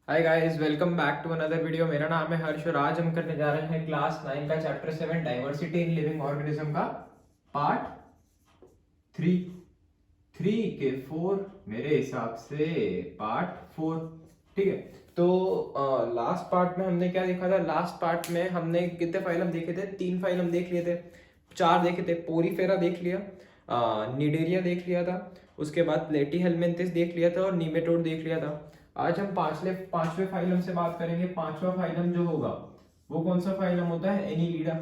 Hi guys, welcome back to another video. मेरा नाम है हर्ष और आज हम करने जा रहे हैं क्लास 9 का chapter 7 diversity in living organism का पार्ट 3। 3 के 4 मेरे हिसाब से पार्ट 4। ठीक है, तो लास्ट पार्ट में हमने क्या देखा था? लास्ट पार्ट में हमने कितने फाइलम देखे थे? 3 फाइलम देख लिए थे, 4 देखे थे। पोरीफेरा देख लिया, निडेरिया देख लिया था, उसके बाद प्लेटीहेल्मिन्थिस देख लिया था और नीमेटोड देख लिया था। आज हम पांचवें फाइलम से बात करेंगे। पांचवा फाइलम जो होगा वो कौन सा फाइलम होता है? एनीलिडा।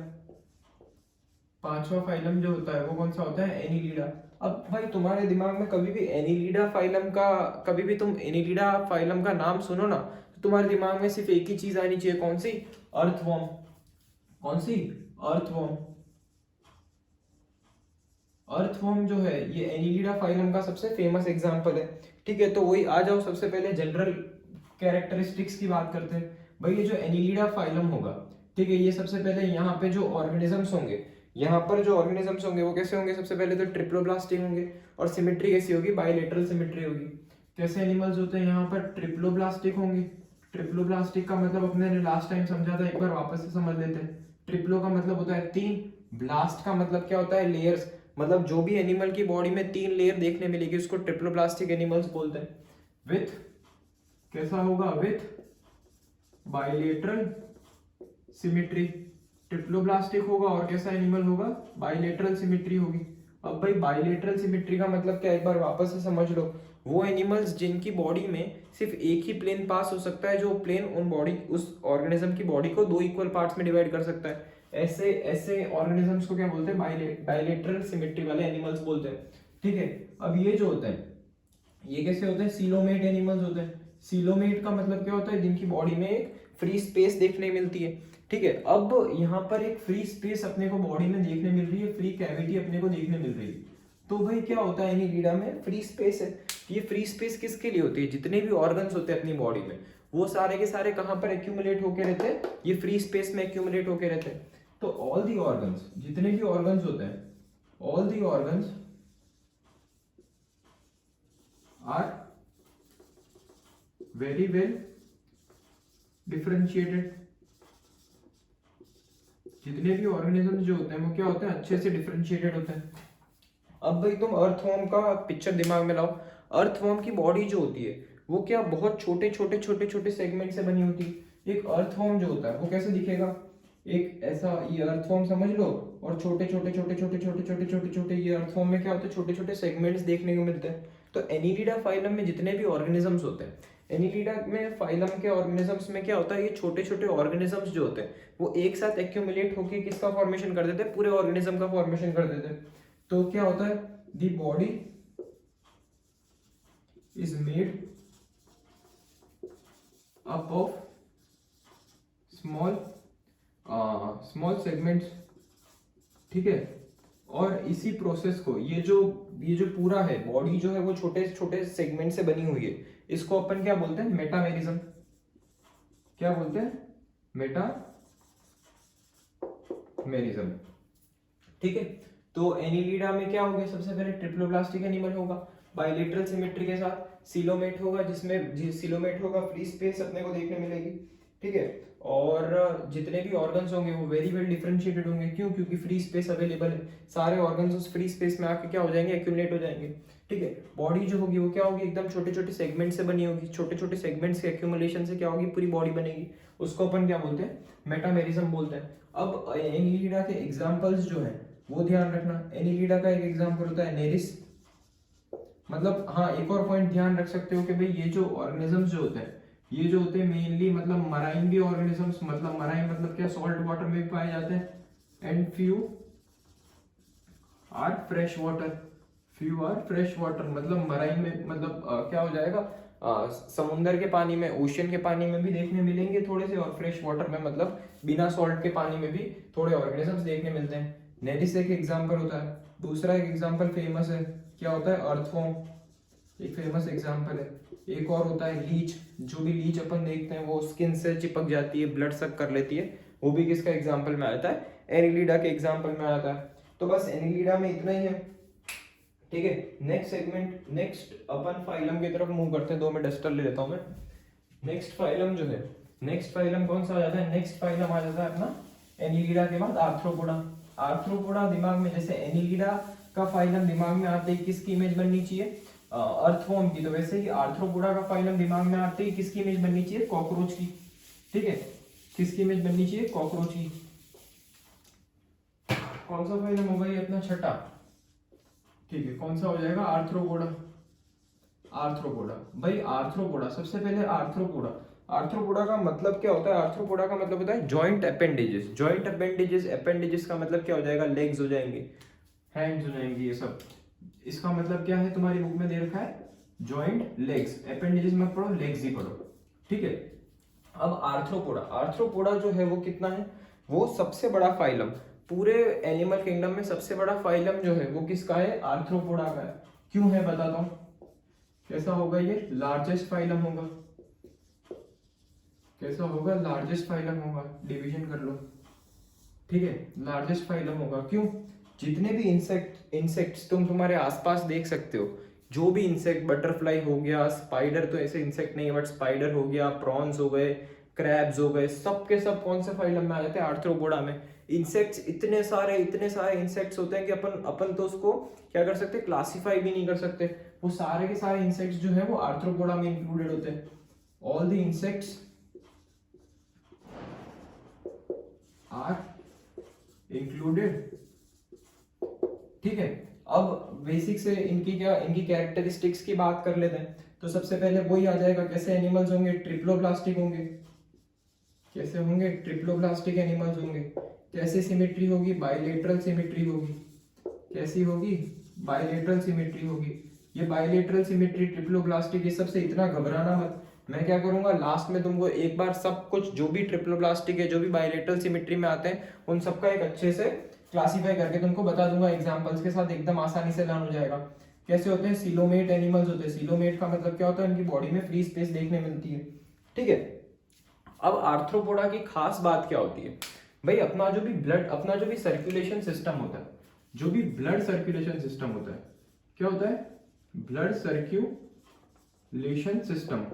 पांचवा फाइलम जो होता है वो कौन सा होता है? एनीलिडा। अब भाई तुम्हारे दिमाग में कभी भी एनीलिडा फाइलम का, कभी भी तुम एनीलिडा फाइलम का नाम सुनो ना, तो तुम्हारे दिमाग में सिर्फ एक ही चीज आनी चाहिए। कौन सी? अर्थवॉर्म। कौन सी? अर्थवॉर्म। अर्थवॉर्म जो है ये एनीलिडा फाइलम का सबसे फेमस एग्जांपल है। ठीक है, तो वही आ जाओ, सबसे पहले जनरल कैरेक्टरिस्टिक्स की बात करते हैं। भाई ये जो एनीलिडा फाइलम होगा, ठीक है, ये सबसे पहले यहाँ पे जो ऑर्गेनिजम्स होंगे, यहाँ पर जो ऑर्गेनिजम्स होंगे वो कैसे होंगे? सबसे पहले तो ट्रिप्लोब्लास्टिक होंगे। और सिमेट्री कैसी होगी? बाइलेटरल सिमेट्री होगी। कैसे एनिमल्स होते हैं यहाँ पर? ट्रिप्लोब्लास्टिक होंगे। ट्रिप्लोब्लास्टिक का मतलब अपने ने लास्ट टाइम समझा था, एक बार वापस से समझ लेते हैं। ट्रिप्लो का मतलब होता है 3, ब्लास्ट का मतलब क्या होता है? लेयर्स। मतलब जो भी एनिमल की बॉडी में 3 लेयर देखने मिलेगी उसको ट्रिप्लोब्लास्टिक एनिमल्स बोलते हैं। विथ कैसा होगा? With bilateral symmetry. ट्रिप्लोब्लास्टिक होगा और कैसा एनिमल होगा? बाइलेटरल सिमेट्री होगी। अब भाई बाइलेटरल सिमेट्री का मतलब क्या, एक बार वापस से समझ लो। वो एनिमल्स जिनकी बॉडी में सिर्फ एक ही प्लेन पास हो सकता है, जो प्लेन उन बॉडी, उस ऑर्गेनिज्म की बॉडी को 2 इक्वल पार्ट्स में डिवाइड कर सकता है। ऐसे ऐसे ऑर्गेनिजम्स को क्या बोलते हैं? बाइलेटरल सिमेट्री वाले एनिमल्स बोलते हैं। ठीक है, अब ये जो होते हैं ये कैसे होते हैं? सीलोमेट एनिमल्स होते हैं। सीलोमेट का मतलब क्या होता है? जिनकी बॉडी में एक फ्री स्पेस देखने मिलती है। ठीक है, अब यहाँ पर एक फ्री स्पेस अपने को बॉडी में देखने मिल रही है, फ्री कैविटी अपने को देखने मिल रही है। तो भाई क्या होता है? एनीलिडा में फ्री स्पेस है। ये फ्री स्पेस किसके लिए होती है? जितने भी ऑर्गन्स होते हैं अपनी बॉडी में, वो सारे के सारे कहाँ पर एक्यूमुलेट होके रहते हैं? ये फ्री स्पेस में एक्यूमुलेट होके रहते हैं। तो ऑल दी ऑर्गन्स, जितने भी ऑर्गन्स होते हैं, all the organs are very well differentiated. जितने भी ऑर्गेनिज्म जो होते हैं वो क्या होते हैं? अच्छे से डिफरेंशिएटेड होते हैं। अब भाई तुम अर्थवॉर्म का पिक्चर दिमाग में लाओ। अर्थवॉर्म की बॉडी जो होती है वो क्या बहुत छोटे छोटे छोटे छोटे सेगमेंट से बनी होती है। एक अर्थवॉर्म जो होता है वो कैसे दिखेगा? एक ऐसा, ये अर्थवॉर्म समझ लो, और छोटे छोटे छोटे छोटे छोटे छोटे छोटे छोटे ये अर्थवॉर्म में क्या होते हैं? छोटे छोटे सेगमेंट्स देखने को मिलते हैं। तो एनीलिडा फाइलम में जितने भी ऑर्गेनिजम्स होते हैं, एनीलिडा में फाइलम के ऑर्गेनिजम्स में क्या होता है? ये छोटे छोटे ऑर्गेनिजम्स जो होते हैं वो एक साथ एक्यूमुलेट होकर किसका फॉर्मेशन कर देते हैं? पूरे ऑर्गेनिज्म का फॉर्मेशन कर देते हैं। तो क्या होता है? The body is made up of small small segments. ठीक है, और इसी प्रोसेस को, ये जो पूरा है बॉडी जो है वो छोटे छोटे सेगमेंट से बनी हुई है, इसको अपन क्या बोलते हैं? मेटामेरिज्म। क्या बोलते हैं? मेटामेरिज्म। ठीक है, तो एनीलिडा में क्या हो गया? सबसे पहले ट्रिप्लोब्लास्टिक एनिमल होगा बाइलेटरल सिमेट्री के साथ। सीलोमेट होगा, जिसमें सीलोमेट होगा, फ्री स्पेस अपने को देखने मिलेगी। ठीक है, और जितने भी ऑर्गन्स होंगे वो वेरी वेल डिफरेंशिएटेड होंगे। क्यों? क्योंकि फ्री स्पेस अवेलेबल है। सारे ऑर्गन्स उस फ्री स्पेस में आके क्या हो जाएंगे? एक्यूमुलेट हो जाएंगे। ठीक है, बॉडी जो होगी वो क्या होगी? एकदम छोटे छोटे सेगमेंट से बनी होगी। छोटे छोटे सेगमेंट्स के एक्यूमुलेशन से क्या होगी? पूरी बॉडी बनेगी। उसको अपन क्या बोलते हैं? मेटामेरिज्म बोलते हैं। अब एनीलिडा के एग्जांपल्स जो है वो ध्यान रखना। एनीलिडा का एक एग्जांपल होता है नेरिस। मतलब हाँ, एक और पॉइंट ध्यान रख सकते हो कि भाई ये जो ऑर्गेनिजम्स जो होते हैं, ये जो होते हैं मेनली मतलब मराइन भी ऑर्गेनिजम्स, मतलब मराइन मतलब क्या? सॉल्ट वाटर में भी पाए जाते हैं। And few are fresh water. Few are fresh water मतलब मराइन में मतलब क्या हो जाएगा? समुंदर के पानी में, ओशियन के पानी में भी देखने मिलेंगे थोड़े से, और फ्रेश वाटर में मतलब बिना सॉल्ट के पानी में भी थोड़े ऑर्गेनिजम्स देखने मिलते हैं। नेरिस एक एग्जांपल होता है। दूसरा एक एग्जांपल फेमस है, क्या होता है? अर्थवॉर्म एक फेमस एग्जांपल है। एक और होता है लीच। जो भी लीच अपन देखते हैं वो स्किन से चिपक जाती है, ब्लड सक कर लेती है, वो भी किसका एग्जांपल में आता है? एनीलिडा के एग्जांपल में आता है। तो बस एनीलिडा में इतना ही है। ठीक है, नेक्स्ट सेगमेंट, नेक्स्ट अपन फाइलम की तरफ मूव करते हैं। 2 में डस्टर ले लेता हूं मैं। नेक्स्ट फाइलम जो है, नेक्स्ट फाइलम कौन सा आ जाता है, नेक्स्ट फाइलम आ जाता है अपना एनिलिडा के बाद आर्थ्रोपोडा। आर्थ्रोपोडा दिमाग में, जैसे एनिलिडा का फाइलम दिमाग में आते ही किसकी इमेज बननी चाहिए, अर्थवॉर्म की, तो वैसे ही आर्थ्रोपोडा का फाइलम दिमाग में आते ही किसकी इमेज बननी चाहिए, कॉकरोच की। ठीक है, किसकी इमेज बननी चाहिए, कॉकरोच की। कौन सा फाइलम होगा ये अपना छठा, ठीक है, कौन सा हो जाएगा, आर्थ्रोपोडा। आर्थ्रोपोडा भाई, आर्थ्रोपोडा सबसे पहले आर्थ्रोपोडा। आर्थ्रोपोडा का मतलब क्या होता है, आर्थ्रोपोडा का मतलब होता है joint appendages. Joint appendages, appendages का मतलब क्या हो जाएगा, लेग्स हो जाएंगे, हैंड्स हो जाएंगे, ये सब। इसका मतलब क्या है, तुम्हारी बुक में दे रखा है जॉइंट लेग्स, अपेंडेजेस मत पढ़ो, लेग्स ही पढ़ो। ठीक है, अब आर्थ्रोपोडा, आर्थ्रोपोडा जो है वो कितना है, वो सबसे बड़ा फाइलम पूरे एनिमल किंगडम में, सबसे बड़ा फाइलम जो है वो किसका है, आर्थ्रोपोडा का है। क्यों है बताता हूं, कैसा होगा ये, लार्जेस्ट फाइलम होगा। कैसा होगा, लार्जेस्ट फाइलम होगा, डिवीजन कर लो। ठीक है, लार्जेस्ट फाइलम होगा। क्यों, जितने भी इंसेक्ट्स तुम तुम्हारे आसपास देख सकते हो, जो भी इंसेक्ट, बटरफ्लाई हो गया, स्पाइडर तो ऐसे इंसेक्ट नहीं है बट स्पाइडर हो गया, प्रॉन्स हो गए, क्रैब्स हो गए, सब के सब कौन से फाइलम में आ जाते हैं, आर्थ्रोपोडा में। इंसेक्ट्स इतने सारे इंसेक्ट्स होते हैं कि अपन तो उसको क्या कर सकते, क्लासिफाई भी नहीं कर सकते। वो सारे के सारे इंसेक्ट्स जो है वो आर्थ्रोपोडा में इंक्लूडेड होते हैं। All the insects are included. ठीक है, अब बेसिक से इनकी कैरेक्टरिस्टिक्स की बात कर लेते हैं। तो सबसे पहले वही आ जाएगा, कैसे एनिमल्स होंगे, ट्रिप्लोब्लास्टिक होंगे। कैसे होंगे, ट्रिप्लोब्लास्टिक एनिमल्स होंगे। कैसे सिमेट्री होगी, बाइलेटरल सिमेट्री होगी। कैसी होगी, बाइलेटरल सिमेट्री होगी। ये बाइलेटरल सिमेट्री, ट्रिप्लोब्लास्टिक, ये सबसे इतना घबराना मत। मैं क्या करूंगा, लास्ट में तुमको एक बार सब कुछ जो भी ट्रिप्लोब्लास्टिक है, जो भी बाइलेटरल सिमेट्री में आते हैं, उन सबका एक अच्छे से क्लासिफाई करके तुमको बता दूंगा एग्जांपल्स के साथ, एकदम आसानी से लर्न हो जाएगा। कैसे होते हैं, सिलोमेट एनिमल्स होते हैं। सिलोमेट का मतलब क्या होता है, उनकी बॉडी में फ्री स्पेस देखने मिलती है। ठीक है, अब आर्थ्रोपोडा की खास बात क्या होती है भाई, अपना जो भी सर्कुलेशन सिस्टम होता है, जो भी ब्लड सर्कुलेशन सिस्टम होता है, क्या होता है, ब्लड सर्कुलेशन सिस्टम।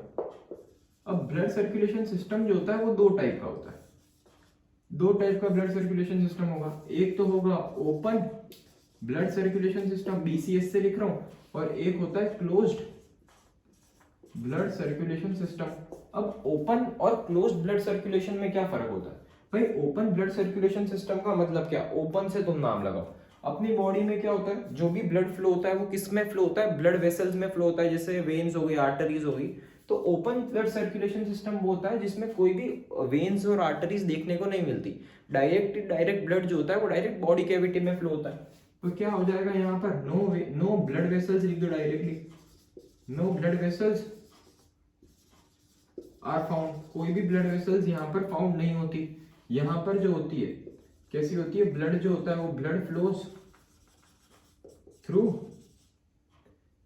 अब ब्लड सर्कुलेशन सिस्टम जो होता है वो दो टाइप का होता है। दो टाइप का ब्लड सर्कुलेशन सिस्टम होगा। एक तो होगा open blood circulation system, BCS से लिख रहा हूं, और एक होता है क्लोज्ड ब्लड सर्कुलेशन सिस्टम। अब ओपन और क्लोज्ड ब्लड सर्कुलेशन में क्या फर्क होता है भाई, ओपन ब्लड सर्कुलेशन सिस्टम का मतलब क्या, ओपन से तुम नाम लगाओ। अपनी बॉडी में क्या होता है, जो भी ब्लड फ्लो होता है वो किस में फ्लो होता है, ब्लड वेसल्स में फ्लो होता है, जैसे वेन्स हो गई, आर्टरीज हो गई। तो ओपन ब्लड सर्कुलेशन सिस्टम वो होता है जिसमें कोई भी वेन्स और आर्टरीज देखने को नहीं मिलती। डायरेक्ट ब्लड जो होता है वो डायरेक्ट बॉडी कैविटी में फ्लो होता है। तो क्या हो जाएगा यहाँ पर, नो ब्लड वेसल्स लिख दो directly, no blood vessels are found. कोई भी ब्लड वेसल्स यहाँ पर फाउंड नहीं होती। यहाँ पर जो होती है, कैसी होती है, ब्लड जो होता है वो blood flows through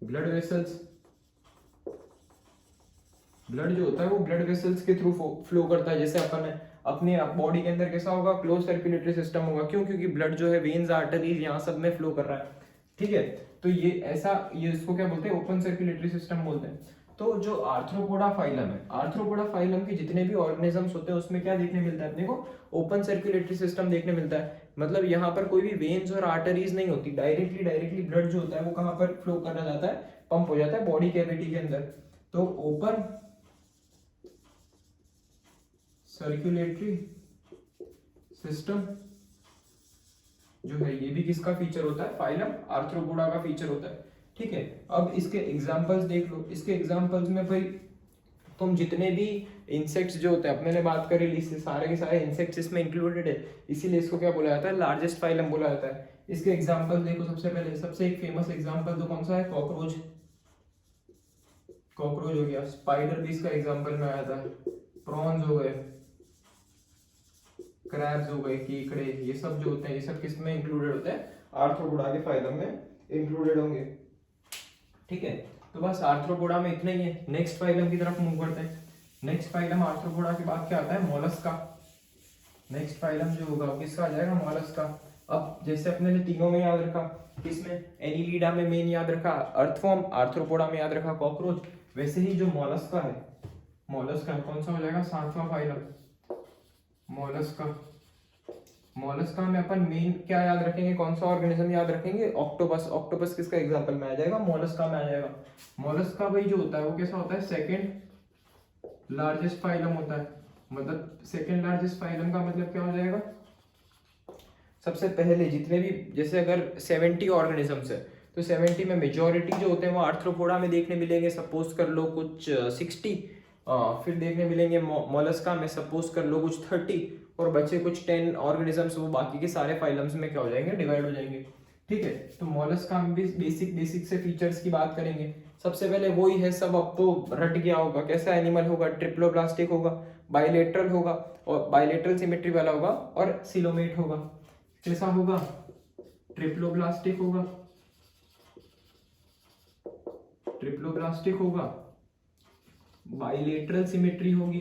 blood vessels. Blood जो होता है वो ब्लड वेसल्स के थ्रू फ्लो करता है। जैसे अपन अपने बॉडी के अंदर कैसा होगा, क्लोज सर्कुलेटरी सिस्टम होगा। क्यों, क्योंकि ब्लड जो है वेन्स, आर्टरीज, यहाँ सब में फ्लो कर रहा है। ठीक है, तो ये इसको क्या बोलते हैं, ओपन सर्कुलेटरी सिस्टम बोलते हैं। तो जो आर्थ्रोपोडा फाइलम है, आर्थ्रोपोडा फाइलम के जितने भी ऑर्गेनिजम्स होते हैं उसमें क्या देखने मिलता है अपने को, ओपन सर्कुलेटरी सिस्टम देखने मिलता है। मतलब यहाँ पर कोई भी वेन्स और आर्टरीज नहीं होती, डायरेक्टली ब्लड जो होता है वो कहाँ पर फ्लो करा जाता है, पंप हो जाता है बॉडी कैविटी के अंदर। तो ओपन सर्कुलेटरी सिस्टम जो है ये भी किसका फीचर होता है, फाइलम आर्थ्रोपोडा का फीचर होता है। ठीक है, अब इसके एग्जांपल्स देख लो। इसके एग्जांपल्स में भाई तुम जितने भी इंसेक्ट्स जो होते हैं, अपने ने बात करी ली, सारे के सारे इंसेक्ट्स इसमें इंक्लूडेड है, इसीलिए इसको क्या बोला जाता है, लार्जेस्ट फाइलम बोला जाता है। इसके एग्जांपल देखो, सबसे पहले सबसे एक फेमस एग्जांपल तो कौन सा है, कॉकरोच। कॉकरोच हो गया, स्पाइडर भी इसका एग्जांपल में आया था, प्रॉन्स हो गए, क्रैब्स हो गए, केकड़े, ये सब जो होते हैं ये सब किस में इंक्लूडेड होते हैं, आर्थ्रोपोडा के फाइलम में इंक्लूडेड होंगे। ठीक है, तो बस आर्थ्रोपोडा में इतना ही है। नेक्स्ट फाइलम की तरफ मूव करते हैं। नेक्स्ट फाइलम आर्थ्रोपोडा के बाद क्या आता है, मोलस्का। नेक्स्ट फाइलम जो होगा किसका आ जाएगा, मोलस्का। अब जैसे अपने ने तीनों में याद रखा, किसमें, एनिलिडा में मेन याद रखा, अर्थवॉर्म, आर्थ्रोपोडा में याद रखा कॉकरोच, वैसे ही जो मोलस्का है, मोलस्का कौन सा हो जाएगा, 7वां फाइलम मोलस्का। मोलस्का में अपन मेन क्या याद रखेंगे, कौन सा ऑर्गेनिज्म याद रखेंगे, ऑक्टोपस। ऑक्टोपस किसका एग्जांपल में आ जाएगा, मोलस्का में आ जाएगा। मोलस्का भाई जो होता है वो कैसा होता है, सेकंड लार्जेस्ट फाइलम होता है। मतलब सेकंड लार्जेस्ट फाइलम का मतलब क्या हो जाएगा, सबसे पहले जितने भी, जैसे अगर 70 ऑर्गेनिजम्स है तो 70 में मेजोरिटी जो होते हैं वो आर्थ्रोपोडा में देखने मिलेंगे, सपोज कर लो कुछ 60। फिर देखने मिलेंगे मोलस्का में सपोज कर लो कुछ 30, और बचे कुछ 10 ऑर्गेनिजम्स वो बाकी के सारे फाइलम्स में क्या हो जाएंगे, डिवाइड हो जाएंगे। ठीक है, तो मोलस्का में भी बेसिक से फीचर्स की बात करेंगे। सबसे पहले वो ही है, सब अब तो रट गया होगा, कैसा एनिमल होगा, ट्रिप्लोब्लास्टिक होगा, बाइलेटरल होगा, और बाइलेटरल सिमेट्री वाला होगा, और सिलोमेट होगा। कैसा होगा, ट्रिप्लोब्लास्टिक होगा, ट्रिप्लोब्लास्टिक होगा, बाइलेटरल सिमेट्री होगी।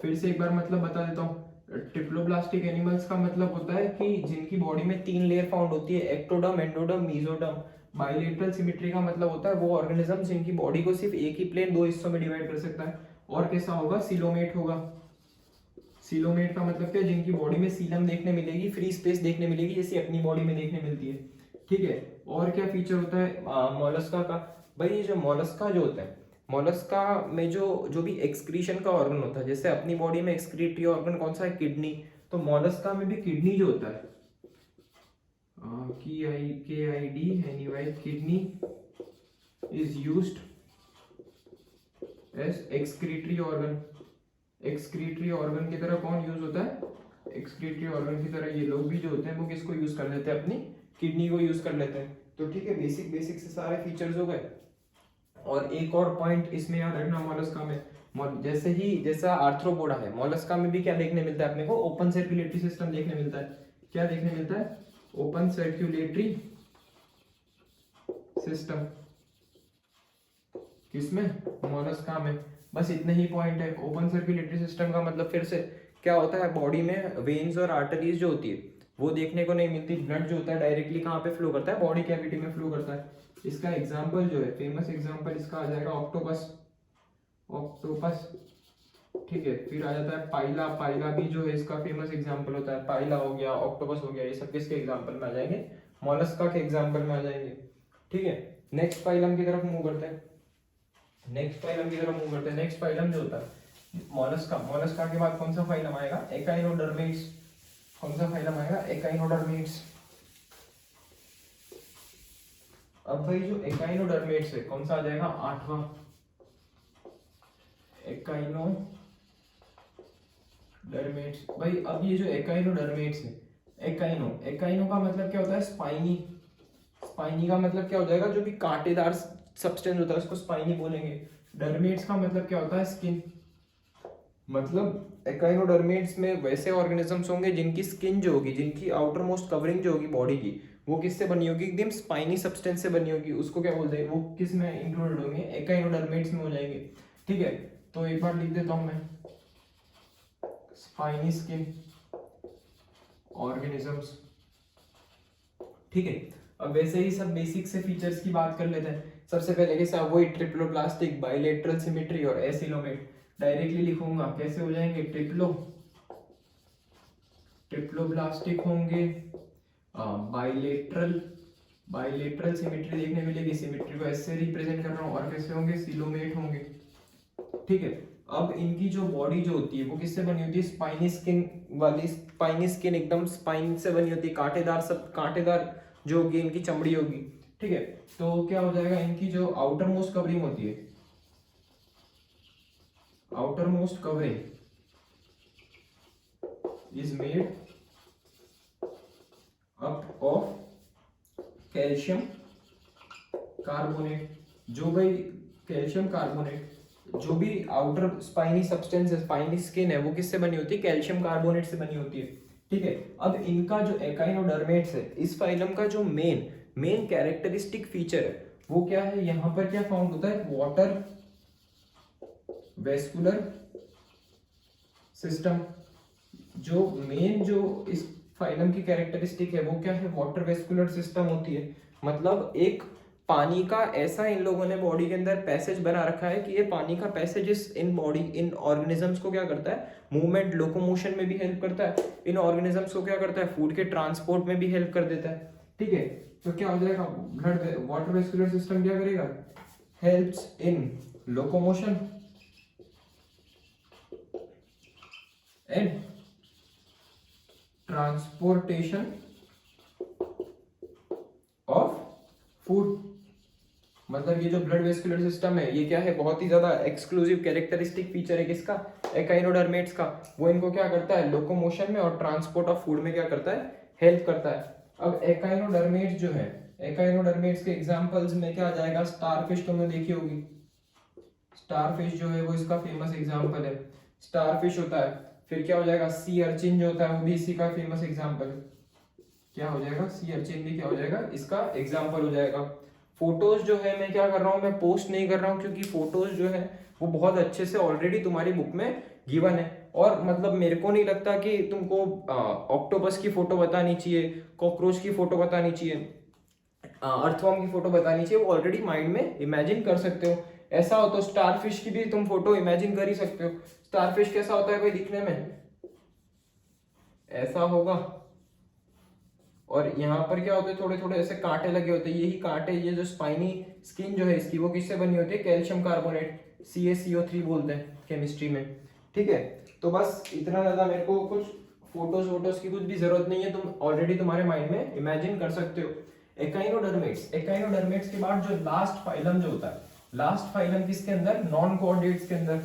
फिर से एक बार मतलब बता देता हूँ, ट्रिप्लोब्लास्टिक एनिमल्स का मतलब होता है कि जिनकी बॉडी में 3 लेयर फाउंड होती है, ectoderm, endoderm, mesoderm. Bilateral symmetry का मतलब होता है वो ऑर्गेनिज्म जिनकी बॉडी को सिर्फ एक ही प्लेन 2 हिस्सों में डिवाइड कर सकता है। और कैसा होगा, सिलोमेट होगा। सिलोमेट का मतलब क्या, जिनकी बॉडी में सीलम देखने मिलेगी, फ्री स्पेस देखने मिलेगी, जैसे अपनी बॉडी में देखने मिलती है। ठीक है, और क्या फीचर होता है मोलस्का का, भाई ये जो मोलस्का जो होता है, मोलस्का में जो जो भी एक्सक्रीशन का ऑर्गन होता है, जैसे अपनी बॉडी में एक्सक्रीटरी ऑर्गन कौन सा है, किडनी, तो मोलस्का में भी किडनी जो होता है, kidney is used as excretory organ. Excretory organ की तरह कौन यूज होता है, एक्सक्रीटरी ऑर्गन की तरह ये लोग भी जो होते हैं वो किसको यूज कर लेते हैं, अपनी किडनी को यूज कर लेते हैं। तो ठीक है, बेसिक से सारे फीचर्स हो गए। और एक और पॉइंट इसमें याद रखना, मोलस्का में जैसा आर्थ्रोपोडा है, मोलस्का में भी क्या देखने मिलता है अपने को, ओपन सर्कुलेटरी सिस्टम देखने मिलता है। क्या देखने मिलता है, ओपन सर्कुलेटरी सिस्टम। किसमें, मोलस्का में। बस इतने ही पॉइंट है। ओपन सर्कुलेटरी सिस्टम का मतलब फिर से क्या होता है, बॉडी में वेन्स और आर्टरीज जो होती है वो देखने को नहीं मिलती। ब्लड जो होता है डायरेक्टली कहाँ पे फ्लो करता है, बॉडी कैविटी में फ्लो करता है। इसका एग्जांपल जो है, फेमस एग्जांपल इसका आ जाएगा ऑक्टोपस। ऑक्टोपस, ठीक है। फिर आ जाता है पाइला। पाइला भी जो है इसका फेमस एग्जांपल होता है। पाइला हो गया, ऑक्टोपस हो गया, ये सब किसके एग्जांपल में आ जाएंगे, मोलस्का के एग्जांपल में आ जाएंगे। ठीक है, नेक्स्ट फाइलम की तरफ मूव करते हैं। नेक्स्ट फाइलम जो होता है मोलस्का। मोलस्का के बाद कौन सा फाइलम आएगा, एकाइनोडर्मेट्स। कौन सा फाइलम आएगा, एकाइनोडर्मेट्स। अब भाई जो एकाइनोडर्मेट्स है कौन सा आ जाएगा, 8वां एकाइनोडर्मेट्स। भाई अब ये जो एकाइनोडर्मेट्स है, एकाइनो का मतलब क्या होता है, स्पाइनी। स्पाइनी का मतलब क्या हो जाएगा, जो भी कांटेदार सब्सटेंस होता है उसको स्पाइनी बोलेंगे। डर्मेट्स का मतलब क्या होता है, स्किन। मतलब एकाइनोडर्मेट्स में वैसे ऑर्गेनिजम्स होंगे जिनकी स्किन जो होगी, जिनकी आउटर मोस्ट कवरिंग जो होगी बॉडी की, वो किससे बनी होगी, एकदम स्पाइनी सब्सटेंस से बनी होगी। उसको क्या बोलते हैं, वो किस में इंक्लूडेड होंगे, एकाइनोडर्मेट्स में हो जाएंगे। ठीक है, तो एक बार लिख देता हूं मैं, स्पाइनी स्किन ऑर्गेनिजम्स। ठीक है, अब वैसे ही सब बेसिक से फीचर्स की बात कर लेते हैं। सबसे पहले कैसा, वही ट्रिप्लोप्लास्टिक, बाइलेटरल सिमेट्री और एसिलोमेट। डायरेक्टली लिखूंगा, कैसे हो जाएंगे, ट्रिप्लोप्लास्टिक होंगे, बाइलेटरल सिमेट्री देखने मिलेगी, सिमेट्री को ऐसे रिप्रेजेंट कर रहा हूँ, और कैसे होंगे, सिलोमेट होंगे। ठीक है, अब इनकी जो बॉडी जो होती है वो किससे बनी होती है, स्पाइनी स्किन वाली। स्पाइनी स्किन एकदम स्पाइन से बनी होती है, कांटेदार जो होगी इनकी चमड़ी होगी। ठीक है, तो क्या हो जाएगा, इनकी जो आउटर मोस्ट कवरिंग होती है, outer most covering is made up of calcium carbonate. जो भाई कैल्शियम कार्बोनेट, जो भी आउटर स्पाइनी सब्सटेंस है, स्पाइनी स्किन है, वो किससे बनी होती है, कैल्शियम कार्बोनेट से बनी होती है। ठीक है, अब इनका जो एकाइनोडर्मेट्स है, इस फाइलम का जो मेन कैरेक्टरिस्टिक फीचर है वो क्या है, यहां पर क्या फाउंड होता है, वाटर वेस्कुलर सिस्टम। जो इस फाइलम की कैरेक्टरिस्टिक है वो क्या है, वाटर वेस्कुलर सिस्टम होती है। मतलब एक पानी का ऐसा इन लोगों ने बॉडी के अंदर पैसेज बना रखा है कि ये पानी का passage in body in organisms को क्या करता है, मूवमेंट लोकोमोशन में भी हेल्प करता है, इन ऑर्गेनिजम्स को क्या करता है, फूड के ट्रांसपोर्ट में भी हेल्प कर देता है। ठीक है, तो क्या हो जाएगा, ब्लड वाटर वेस्कुलर सिस्टम क्या करेगा, helps in locomotion and transportation of food. मतलब ये जो ब्लड वेस्कुलर सिस्टम है ये क्या है, बहुत ही ज्यादा एक्सक्लूसिव कैरेक्टरिस्टिक फीचर है किसका, एकाइनोडर्मेट्स का। वो इनको क्या करता है, लोकोमोशन में और ट्रांसपोर्ट ऑफ फूड में क्या करता है, हेल्प करता है। अब एकाइनोडर्मेट्स जो है, एकाइनोडर्मेट्स के एग्जांपल्स में क्या आ जाएगा, स्टारफिश तुमने देखी होगी, स्टारफिश जो है वो इसका फेमस एग्जांपल है, स्टारफिश होता है। फिर क्या हो जाएगा, सी अर्चिन जो होता है वो भी इसी का फेमस एग्जांपल है। क्या हो जाएगा, सी अर्चिन भी क्या हो जाएगा, इसका एग्जांपल हो जाएगा। फोटोज जो है मैं क्या कर रहा हूँ, मैं पोस्ट नहीं कर रहा हूँ क्योंकि फोटोज जो है वो बहुत अच्छे से ऑलरेडी तुम्हारी बुक में गिवन है। और मतलब मेरे को नहीं लगता कि तुमको ऑक्टोपस की फोटो बतानी चाहिए, कॉकरोच की फोटो बतानी चाहिए, अर्थवर्म की फोटो बतानी चाहिए, वो ऑलरेडी माइंड में इमेजिन कर सकते हो। ऐसा हो तो स्टारफिश की भी तुम फोटो इमेजिन कर ही सकते हो। स्टारफिश कैसा होता है भाई दिखने में, ऐसा होगा, और यहाँ पर क्या होते हैं, थोड़े थोड़े ऐसे कांटे लगे होते हैं। यही कांटे, ये जो स्पाइनी स्किन जो है इसकी, वो किससे बनी होती है, कैल्शियम कार्बोनेट, CaCO3 बोलते हैं केमिस्ट्री में। ठीक है, तो बस इतना ज्यादा मेरे को कुछ फोटोज की कुछ भी जरूरत नहीं है, तुम ऑलरेडी तुम्हारे माइंड में इमेजिन कर सकते हो। एकाइनोडर्मेट्स, एकाइनोडर्मेट्स के बाद जो लास्ट फाइलम जो होता है, लास्ट फाइलम किसके अंदर, नॉन कोऑर्डिनेट्स के अंदर।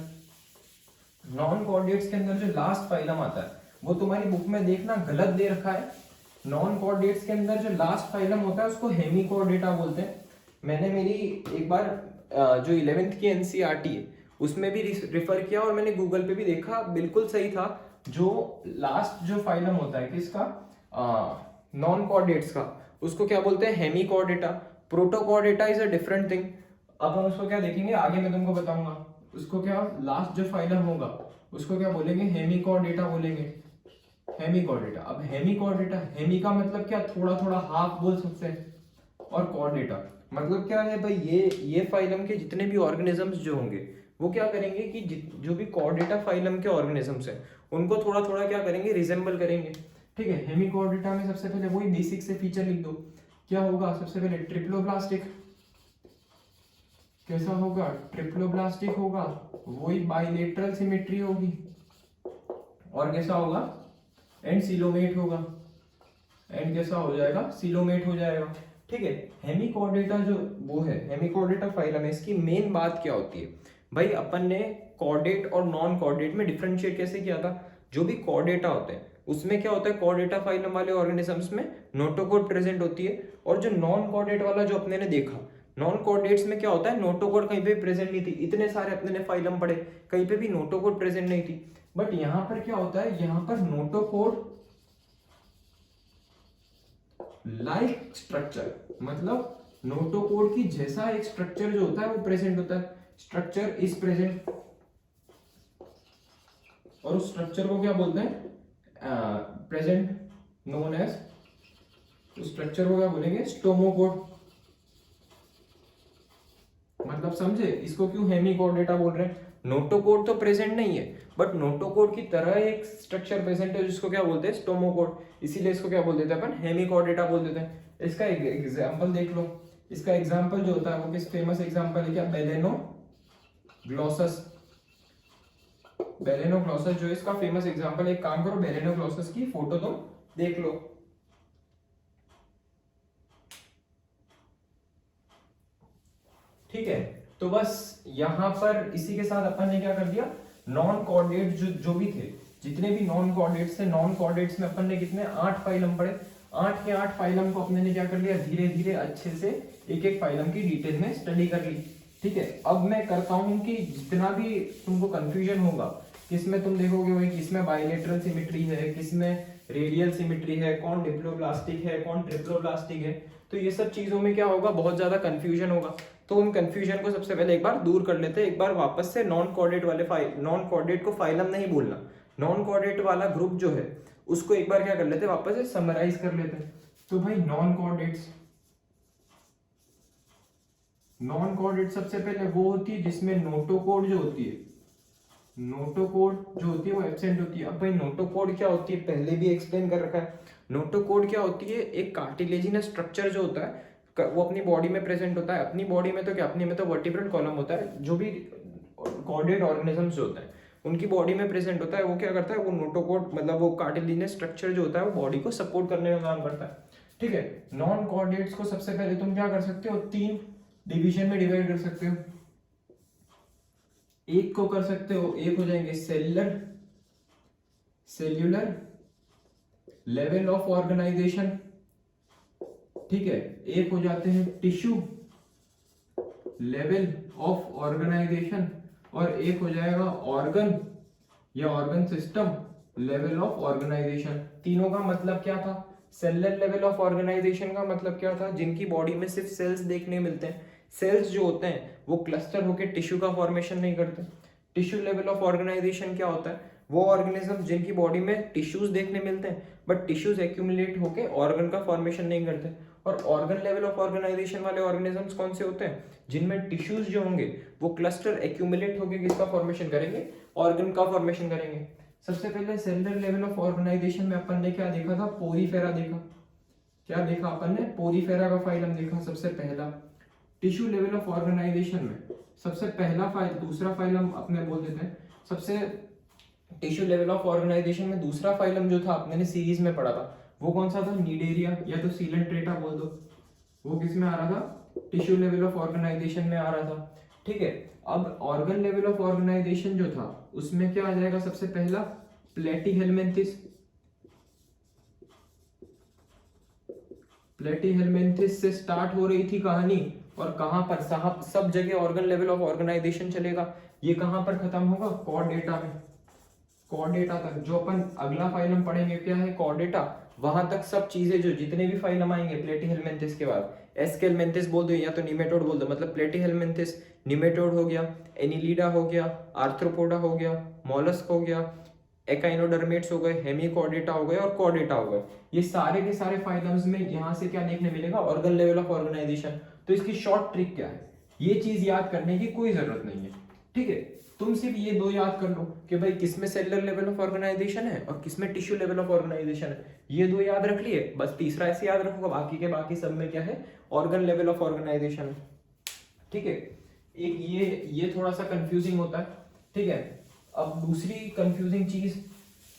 नॉन कोऑर्डिनेट्स के अंदर जो लास्ट फाइलम आता है वो तुम्हारी बुक में देखना गलत दे रखा है। नॉन कोऑर्डिनेट्स के अंदर जो लास्ट फाइलम होता है उसको हेमिकोऑर्डिनेटा बोलते हैं। मैंने मेरी एक बार जो 11th की एनसीईआरटी है उसमें भी रिफर किया और मैंने गूगल पे भी देखा, बिल्कुल सही था। जो लास्ट जो फाइलम होता है किसका, नॉन कोऑर्डिनेट्स का, उसको क्या बोलते हैं, हेमिकोऑर्डिनेटा। प्रोटोकोऑर्डिनेटा इज अ डिफरेंट थिंग। अब हम उसको क्या देखेंगे आगे, मैं तुमको बताऊंगा। उसको क्या, लास्ट जो फाइलम होगा उसको क्या बोलेंगे, हेमिकोऑर्डिनेटा बोलेंगे, हेमिकोऑर्डिनेटा। अब हेमिकोऑर्डिनेटा, हेमी का मतलब क्या, थोड़ा थोड़ा, हाफ बोल सकते हैं, और कोऑर्डिनेटा मतलब क्या है भाई, ये फाइलम के जितने भी ऑर्गेनिजम्स जो होंगे वो क्या करेंगे कि जो भी कोऑर्डिनेटा फाइलम के ऑर्गेनिजम्स हैं उनको थोड़ा थोड़ा क्या करेंगे, रिजेंबल करेंगे। ठीक है, हेमिकोऑर्डिनेटा में सबसे पहले वही बेसिक से फीचर लिख दो। क्या होगा, सबसे पहले ट्रिप्लोब्लास्टिक, कैसा होगा, ट्रिप्लोब्लास्टिक होगा, वही बाइलेटरल सिमेट्री होगी, और कैसा होगा, एंड सिलोमेट होगा, एंड कैसा हो जाएगा, सिलोमेट हो जाएगा। ठीक है, हेमिकोऑर्डिनेटा जो वो है, हेमिकोऑर्डिनेटा फाइलम है, इसकी मेन बात क्या होती है भाई, अपन ने कोऑर्डिनेट और नॉन कोऑर्डिनेट में डिफरेंशिएट कैसे किया था। जो भी कोऑर्डिनेटा होते हैं उसमें क्या होता है, कोऑर्डिनेटा फाइलम वाले ऑर्गेनिजम्स में नोटोकोड प्रेजेंट होती है, और जो नॉन कोऑर्डिनेट वाला जो अपने ने देखा, नॉन कोऑर्डिनेट्स में क्या होता है, नोटोकोड कहीं पे प्रेजेंट नहीं थी। इतने सारे अपने ने फाइलम पढ़े, कहीं पे भी नोटोकोड प्रेजेंट नहीं थी। बट यहाँ पर क्या होता है, यहाँ पर नोटोकोड लाइक स्ट्रक्चर, मतलब नोटोकोड की जैसा एक स्ट्रक्चर जो होता है वो प्रेजेंट होता है, स्ट्रक्चर इज प्रेजेंट। और उस स्ट्रक्चर को क्या बोलते हैं, प्रेजेंट, नोन एज, उस स्ट्रक्चर को क्या बोलेंगे, स्टोमोकोड। मतलब समझे, इसको क्यों हेमिकोऑर्डिनेटा बोल रहे हैं। नोटोकोड तो प्रेजेंट नहीं है, बट नोटोकोड की तरह एक स्ट्रक्चर प्रेजेंट है जिसको क्या बोलते हैं, स्टोमोकोड। इसीलिए इसको क्या बोल देते हैं अपन, हेमिकोऑर्डिनेटा बोल देते हैं। इसका एग्जांपल देख लो, इसका एग्जांपल जो होता है वो किस फेमस एग्जांपल है क्या, बेलेनोग्लॉसस। बेलेनोग्लॉसस जो इसका फेमस एग्जांपल है। एक काम करो, बेलेनोग्लॉसस की फोटो तुम देख लो। ठीक है, तो बस यहाँ पर इसी के साथ अपन ने क्या कर दिया, नॉन कोऑर्डिनेट जो भी थे, जितने भी नॉन कोऑर्डिनेट्स थे, नॉन कोऑर्डिनेट्स में अपन ने कितने, 8 फाइलम पढ़े। 8 के 8 फाइलम को अपने ने क्या कर लिया, धीरे धीरे अच्छे से एक एक फाइलम की डिटेल में स्टडी कर ली। ठीक है, अब मैं करता हूँ कि जितना भी तुमको कंफ्यूजन होगा, किसमें तुम देखोगे भाई, किसमें बाइलेटरल सिमेट्री है, किसमें रेडियल सिमेट्री है, कौन डिप्लोब्लास्टिक है, कौन ट्रिप्लोब्लास्टिक है, तो ये सब चीजों में क्या होगा, बहुत ज्यादा कंफ्यूजन होगा। तो उन कंफ्यूजन को सबसे पहले एक बार दूर कर लेते हैं। एक बार वापस से नॉन कोऑर्डिनेट वाले नॉन कोऑर्डिनेट को फाइलम नहीं बोलना, नॉन कोऑर्डिनेट वाला ग्रुप जो है उसको एक बार क्या कर लेते हैं, वापस से समराइज कर लेते हैं। तो भाई नॉन कोऑर्डिनेट्स, नॉन कोऑर्डिनेट सबसे पहले वो होती है जिसमें नोटोकोड जो होती है, नोटोकोड जो होती है वो एब्सेंट होती है। अब भाई नोटोकोड क्या होती है पहले भी एक्सप्लेन कर रखा है। नोटोकोड क्या होती है, एक कार्टिलेजिनस स्ट्रक्चर जो होता है वो अपनी बॉडी में प्रेजेंट होता है। अपनी बॉडी में तो क्या, अपनी में तो वर्टिब्रल कॉलम होता है, जो भी कॉर्डेट ऑर्गेनिजम्स जो होते हैं उनकी बॉडी में प्रेजेंट होता है। वो क्या करता है, वो नोटोकोड मतलब वो कार्टिलेजिनस स्ट्रक्चर जो होता है वो बॉडी को सपोर्ट करने का काम करता है। ठीक है, नॉन कोऑर्डिनेट्स को सबसे पहले तुम क्या कर सकते हो, 3 डिवीजन में डिवाइड कर सकते हो। एक को कर सकते हो, एक हो जाएंगे cellular, cellular level of organisation, ठीक है। एक हो जाते हैं टिश्यू लेवल ऑफ ऑर्गेनाइजेशन, और एक हो जाएगा ऑर्गन या organ system level of organisation. तीनों का मतलब क्या था, सेलुलर लेवल ऑफ ऑर्गेनाइजेशन का मतलब क्या था, जिनकी बॉडी में सिर्फ सेल्स देखने मिलते हैं। सेल्स जो होते हैं वो क्लस्टर होकर टिश्यू का फॉर्मेशन नहीं करते। टिश्यू लेवल ऑफ ऑर्गेनाइजेशन क्या होता है, वो ऑर्गेनिज्म जिनकी बॉडी में टिश्यूज देखने मिलते हैं बट टिश्यूज एक्यूमुलेट होके ऑर्गन का फॉर्मेशन नहीं करते। और ऑर्गन लेवल ऑफ ऑर्गेनाइजेशन वाले ऑर्गेनिजम्स कौन से होते हैं, जिनमें टिश्यूज जो होंगे वो क्लस्टर एक्यूमुलेट होके किसका फॉर्मेशन करेंगे, ऑर्गन का फॉर्मेशन करेंगे। सबसे पहले सेलुलर लेवल ऑफ ऑर्गेनाइजेशन में अपन ने क्या देखा था, पोरीफेरा देखा। क्या देखा अपन ने, पोरीफेरा का फाइलम देखा सबसे पहला। टिश्यू लेवल ऑफ ऑर्गेनाइजेशन में सबसे पहला फाइल, दूसरा फाइलम अपने बोल देते हैं सबसे, टिश्यू लेवल ऑफ ऑर्गेनाइजेशन में दूसरा फाइलम जो था अपने सीरीज में पढ़ा था वो कौन सा था, नीडेरिया या तो सीलेंट्रेटा बोल दो। वो किस में आ रहा था, टिश्यू लेवल ऑफ ऑर्गेनाइजेशन में आ रहा था। ठीक है, अब ऑर्गन लेवल ऑफ ऑर्गेनाइजेशन जो था उसमें क्या आ जाएगा, सबसे पहला प्लेटीहेलमिन्थिस। प्लेटीहेलमिन्थिस से स्टार्ट हो रही थी कहानी, और कहां पर, सब जगह ऑर्गन लेवल ऑफ ऑर्गेनाइजेशन चलेगा। ये कहां पर खत्म होगा, कॉर्डेटा में। कॉर्डेटा तक जो अपन अगला फाइलम पढ़ेंगे क्या है, कॉर्डेटा, वहां तक सब चीजें जो जितने भी फाइलम आएंगे प्लेटीहेलमिन्थिस के बाद, एस्केलमिन्थिस बोल दो या तो निमेटोड बोल दो, मतलब प्लेटीहेलमिन्थिस निमेटोड हो गया, एनिलीडा हो गया, आर्थ्रोपोडा हो गया, मॉलस्क हो गया, एकाइनोडर्मेट्स हो गए, हेमीकॉर्डेटा हो गए और कॉर्डेटा हो गए। ये सारे के सारे फाइलम्स में यहाँ से क्या देखने मिलेगा, ऑर्गन लेवल ऑफ ऑर्गेनाइजेशन। तो इसकी शॉर्ट ट्रिक क्या है, ये चीज याद करने की कोई जरूरत नहीं है। ठीक है, तुम सिर्फ ये दो याद कर लो कि भाई किसमें सेलुलर लेवल ऑफ ऑर्गेनाइजेशन है और किसमें टिश्यू लेवल ऑफ ऑर्गेनाइजेशन है। ये दो याद रख लिए, बस तीसरा ऐसे याद रखोगे, बाकी के बाकी सब में क्या है, ऑर्गन लेवल ऑफ ऑर्गेनाइजेशन है। ठीक है, एक ये थोड़ा सा कंफ्यूजिंग होता है। ठीक है, अब दूसरी कंफ्यूजिंग चीज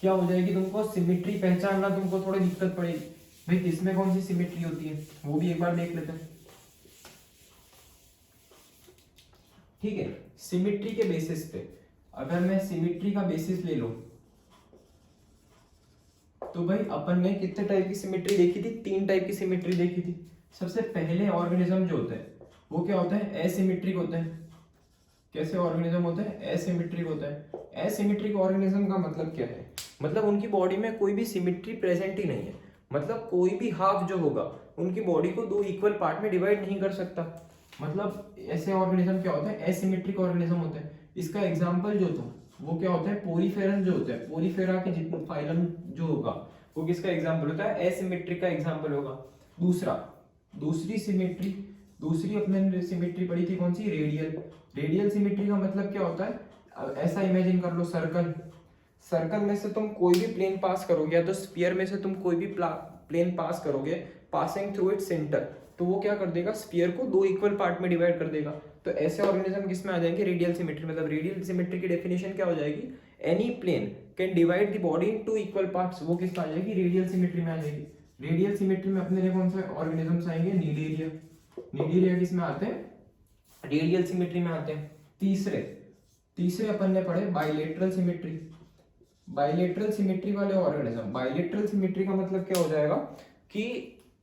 क्या हो जाएगी, तुमको सिमिट्री पहचानना तुमको थोड़ी दिक्कत पड़ेगी। भाई किसमें कौन सी सिमिट्री होती है वो भी एक बार देख लेते हैं। ठीक है, सिमिट्री के बेसिस पे अगर मैं सिमिट्री का बेसिस ले लूं तो भाई अपन ने कितने टाइप की सिमिट्री देखी थी, 3 टाइप की सिमिट्री देखी थी। सबसे पहले ऑर्गेनिज्म जो होते हैं वो क्या होते हैं, एसिमेट्रिक होते हैं। कैसे ऑर्गेनिज्म होते हैं, एसिमेट्रिक होते हैं। एसिमेट्रिक ऑर्गेनिज्म का मतलब क्या है, मतलब उनकी बॉडी में कोई भी सिमिट्री प्रेजेंट ही नहीं है। मतलब कोई भी हाफ जो होगा उनकी बॉडी को 2 इक्वल पार्ट में डिवाइड नहीं कर सकता। मतलब ऐसे ऑर्गेनिज्म क्या होते हैं, एसिमेट्रिक ऑर्गेनिज्म होते हैं। इसका एग्जांपल जो था वो क्या होता है, पोरीफेरन जो होता है, पोरीफेरा के जितने फाइलम जो होगा वो किसका एग्जांपल होता है, एसिमेट्रिक का एग्जांपल होगा। दूसरी सिमेट्री, दूसरी अपने सिमेट्री पढ़ी थी कौन सी, रेडियल। रेडियल सिमेट्री का मतलब क्या होता है, ऐसा इमेजिन कर लो सर्कल, सर्कल में से तुम कोई भी प्लेन पास करोगे या तो स्फीयर में से तुम कोई भी प्लेन पास करोगे, पासिंग थ्रू इट्स सेंटर, तो वो क्या कर देगा, स्फीयर को 2 इक्वल पार्ट में डिवाइड कर देगा। तो ऐसे ऑर्गेनिज्म किस में आ जाएंगे, रेडियल सिमेट्री। मतलब रेडियल सिमेट्री की डेफिनेशन क्या हो जाएगी, any plane can divide the body in 2 equal parts, वो किस में आ जाएगी, रेडियल सिमेट्री में आ जाएगी। रेडियल सिमेट्री में अपने लिए कौन सा ऑर्गेनिजम्स आएंगे, नीडेरिया। नीडेरिया किस में आते हैं, रेडियल सिमेट्री में आते हैं। तीसरे अपन ने पढ़े बाइलेटरल सिमेट्री। बाइलेटरल सिमेट्री वाले ऑर्गेनिज्म, बाइलेटरल सिमेट्री का मतलब क्या हो जाएगा कि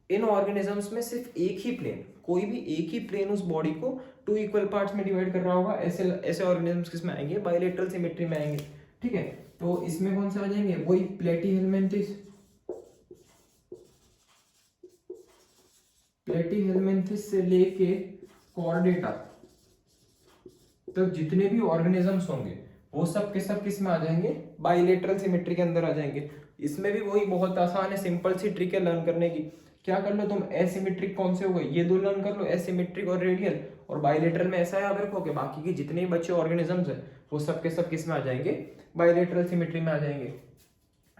इन ऑर्गेनिजम्स में सिर्फ एक ही प्लेन, कोई भी एक ही प्लेन उस बॉडी को 2 इक्वल पार्ट्स में डिवाइड कर रहा होगा। ऐसे ऑर्गेनिजम्स किस में आएंगे, बाइलेटरल सिमेट्री में आएंगे। ठीक है, तो इसमें कौन से आ जाएंगे, वही प्लेटीहेलमिन्थिस, प्लेटीहेलमिन्थिस से लेके कॉर्डेटा तक जितने भी ऑर्गेनिजम्स होंगे वो सब के सब किस में आ जाएंगे, बाइलेटरल सिमेट्री के अंदर आ जाएंगे। इसमें भी वही बहुत आसान है, सिंपल सी ट्रिक है लर्न करने की। क्या कर लो तुम, एसिमेट्रिक कौन से हो गए, ये 2 लर्न कर लो, एसिमेट्रिक और रेडियल, और बायलेटरल में ऐसा याद रखो कि बाकी के जितने भी बचे ऑर्गेनिजम्स है वो सब के सब किस में आ जाएंगे, बायलेटरल सिमेट्री में आ जाएंगे।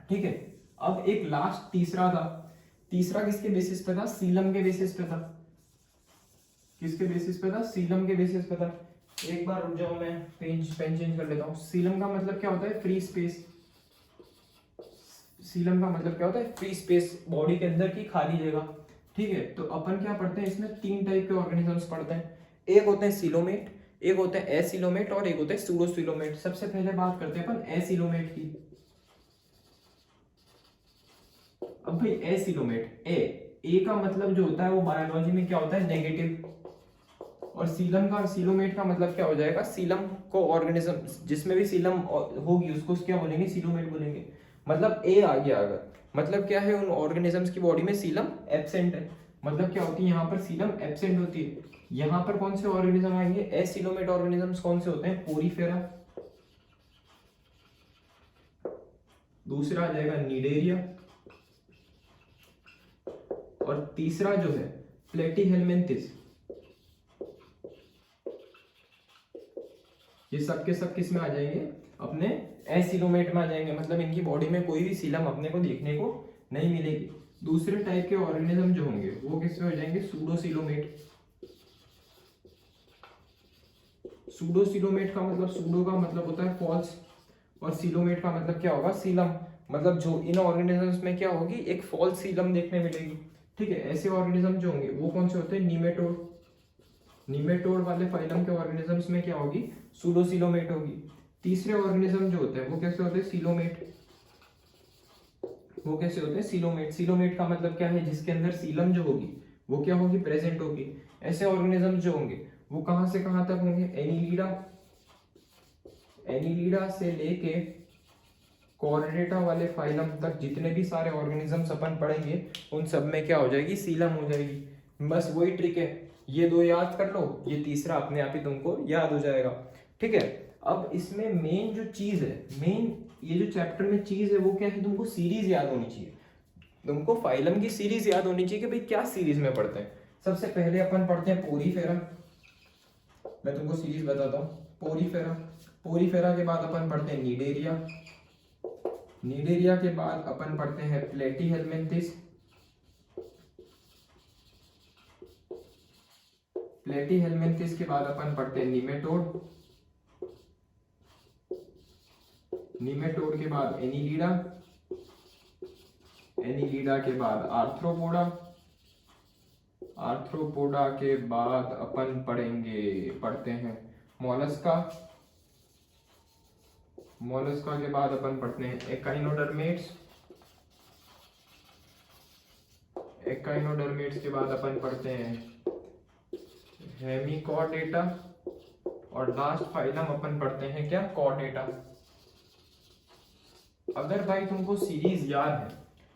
ठीक है, अब एक लास्ट तीसरा था, तीसरा किसके बेसिस पे था, सीलम के बेसिस पे था। किसके बेसिस पे था, सीलम के बेसिस पे था। एक बार रुक जाओ, मैं पेन चेंज कर लेता हूँ। सीलम का मतलब क्या होता है, फ्री स्पेस। सीलम का मतलब क्या होता है, फ्री स्पेस, बॉडी के अंदर की खाली जगह। ठीक है, तो अपन क्या पढ़ते हैं इसमें, तीन टाइप के ऑर्गेनिजम्स पढ़ते हैं। एक होते हैं सीलोमेट, एक होते हैं एसिलोमेट और एक होते हैं सूडोसिलोमेट। सबसे पहले बात करते हैं अपन एसिलोमेट की। अब भाई एसिलोमेट, ए का मतलब जो होता है वो बायोलॉजी में क्या होता है, नेगेटिव। और सीलम का, सीलोमेट का मतलब क्या हो जाएगा, सीलम को ऑर्गेनिज्म जिसमें भी सीलम होगी उसको क्या बोलेंगे, सीलोमेट बोलेंगे। मतलब ए आ गया अगर, मतलब क्या है, उन ऑर्गेनिजम्स की बॉडी में सीलम एब्सेंट है। मतलब क्या होती है, यहाँ पर सीलम एब्सेंट होती है। यहाँ पर कौन से ऑर्गेनिज्म आएंगे, एसिलोमेट ऑर्गेनिजम्स कौन से होते हैं, पोरीफेरा, दूसरा आ जाएगा निडेरिया, और तीसरा जो है प्लेटीहेलमिन्थिस। ये सब के सब किस में आ जाएंगे, अपने एसिलोमेट में आ जाएंगे। मतलब इनकी बॉडी में कोई भी सीलम अपने को देखने को नहीं मिलेगी। दूसरे टाइप के ऑर्गेनिज्म जो होंगे वो किस में हो जाएंगे, सूडोसिलोमेट। सूडोसिलोमेट का मतलब, सूडो का मतलब होता है फॉल्स, और सिलोमेट का मतलब क्या होगा, सीलम। मतलब जो इन ऑर्गेनिजम्स में क्या होगी, एक फॉल्स सीलम देखने मिलेगी। ठीक है, ऐसे ऑर्गेनिज्म जो होंगे वो कौन से होते हैं, नीमेटोड। नीमेटोड वाले फाइलम के ऑर्गेनिजम्स में क्या होगी, सूडोसिलोमेट होगी। तीसरे ऑर्गेनिज्म जो होते हैं वो कैसे होते हैं, सिलोमेट। वो कैसे होते हैं, सिलोमेट। सिलोमेट का मतलब क्या है, जिसके अंदर सीलम जो होगी वो क्या होगी, प्रेजेंट होगी। ऐसे ऑर्गेनिज्म जो होंगे वो कहां से कहां तक होंगे, एनीलिडा, एनीलिडा से लेके कॉर्डेटा वाले फाइलम तक जितने भी सारे ऑर्गेनिजम्स अपन पढ़ेंगे उन सब में क्या हो जाएगी, सीलम हो जाएगी। बस वही ट्रिक है, ये दो याद कर लो, ये तीसरा अपने आप ही तुमको याद हो जाएगा। ठीक है, अब इसमें मेन जो चीज है, मेन ये जो चैप्टर में चीज है वो क्या है, तुमको सीरीज याद होनी चाहिए। तुमको फाइलम की सीरीज याद होनी चाहिए कि भाई क्या सीरीज में पढ़ते हैं। सबसे पहले अपन पढ़ते हैं पोरीफेरा। मैं तुमको सीरीज बताता हूँ, पोरीफेरा। पोरीफेरा के बाद अपन पढ़ते हैं निडेरिया। निडेरिया के बाद अपन पढ़ते हैं प्लेटीहेलमिन्थिस। प्लेटीहेलमिन्थिस के बाद अपन पढ़ते हैं नीमेटोड। नीमेटोड के बाद एनीलिडा। एनीलिडा के बाद आर्थ्रोपोडा। आर्थ्रोपोडा के बाद अपन पढ़ते हैं मोलस्का। मोलस्का के बाद अपन पढ़ते हैं एकाइनोडर्मेट्स। एकाइनोडर्मेट्स के बाद अपन पढ़ते हैं हेमिकॉर्डेटा, और लास्ट फाइलम अपन पढ़ते हैं क्या, कॉर्डेटा। अगर भाई तुमको सीरीज याद है,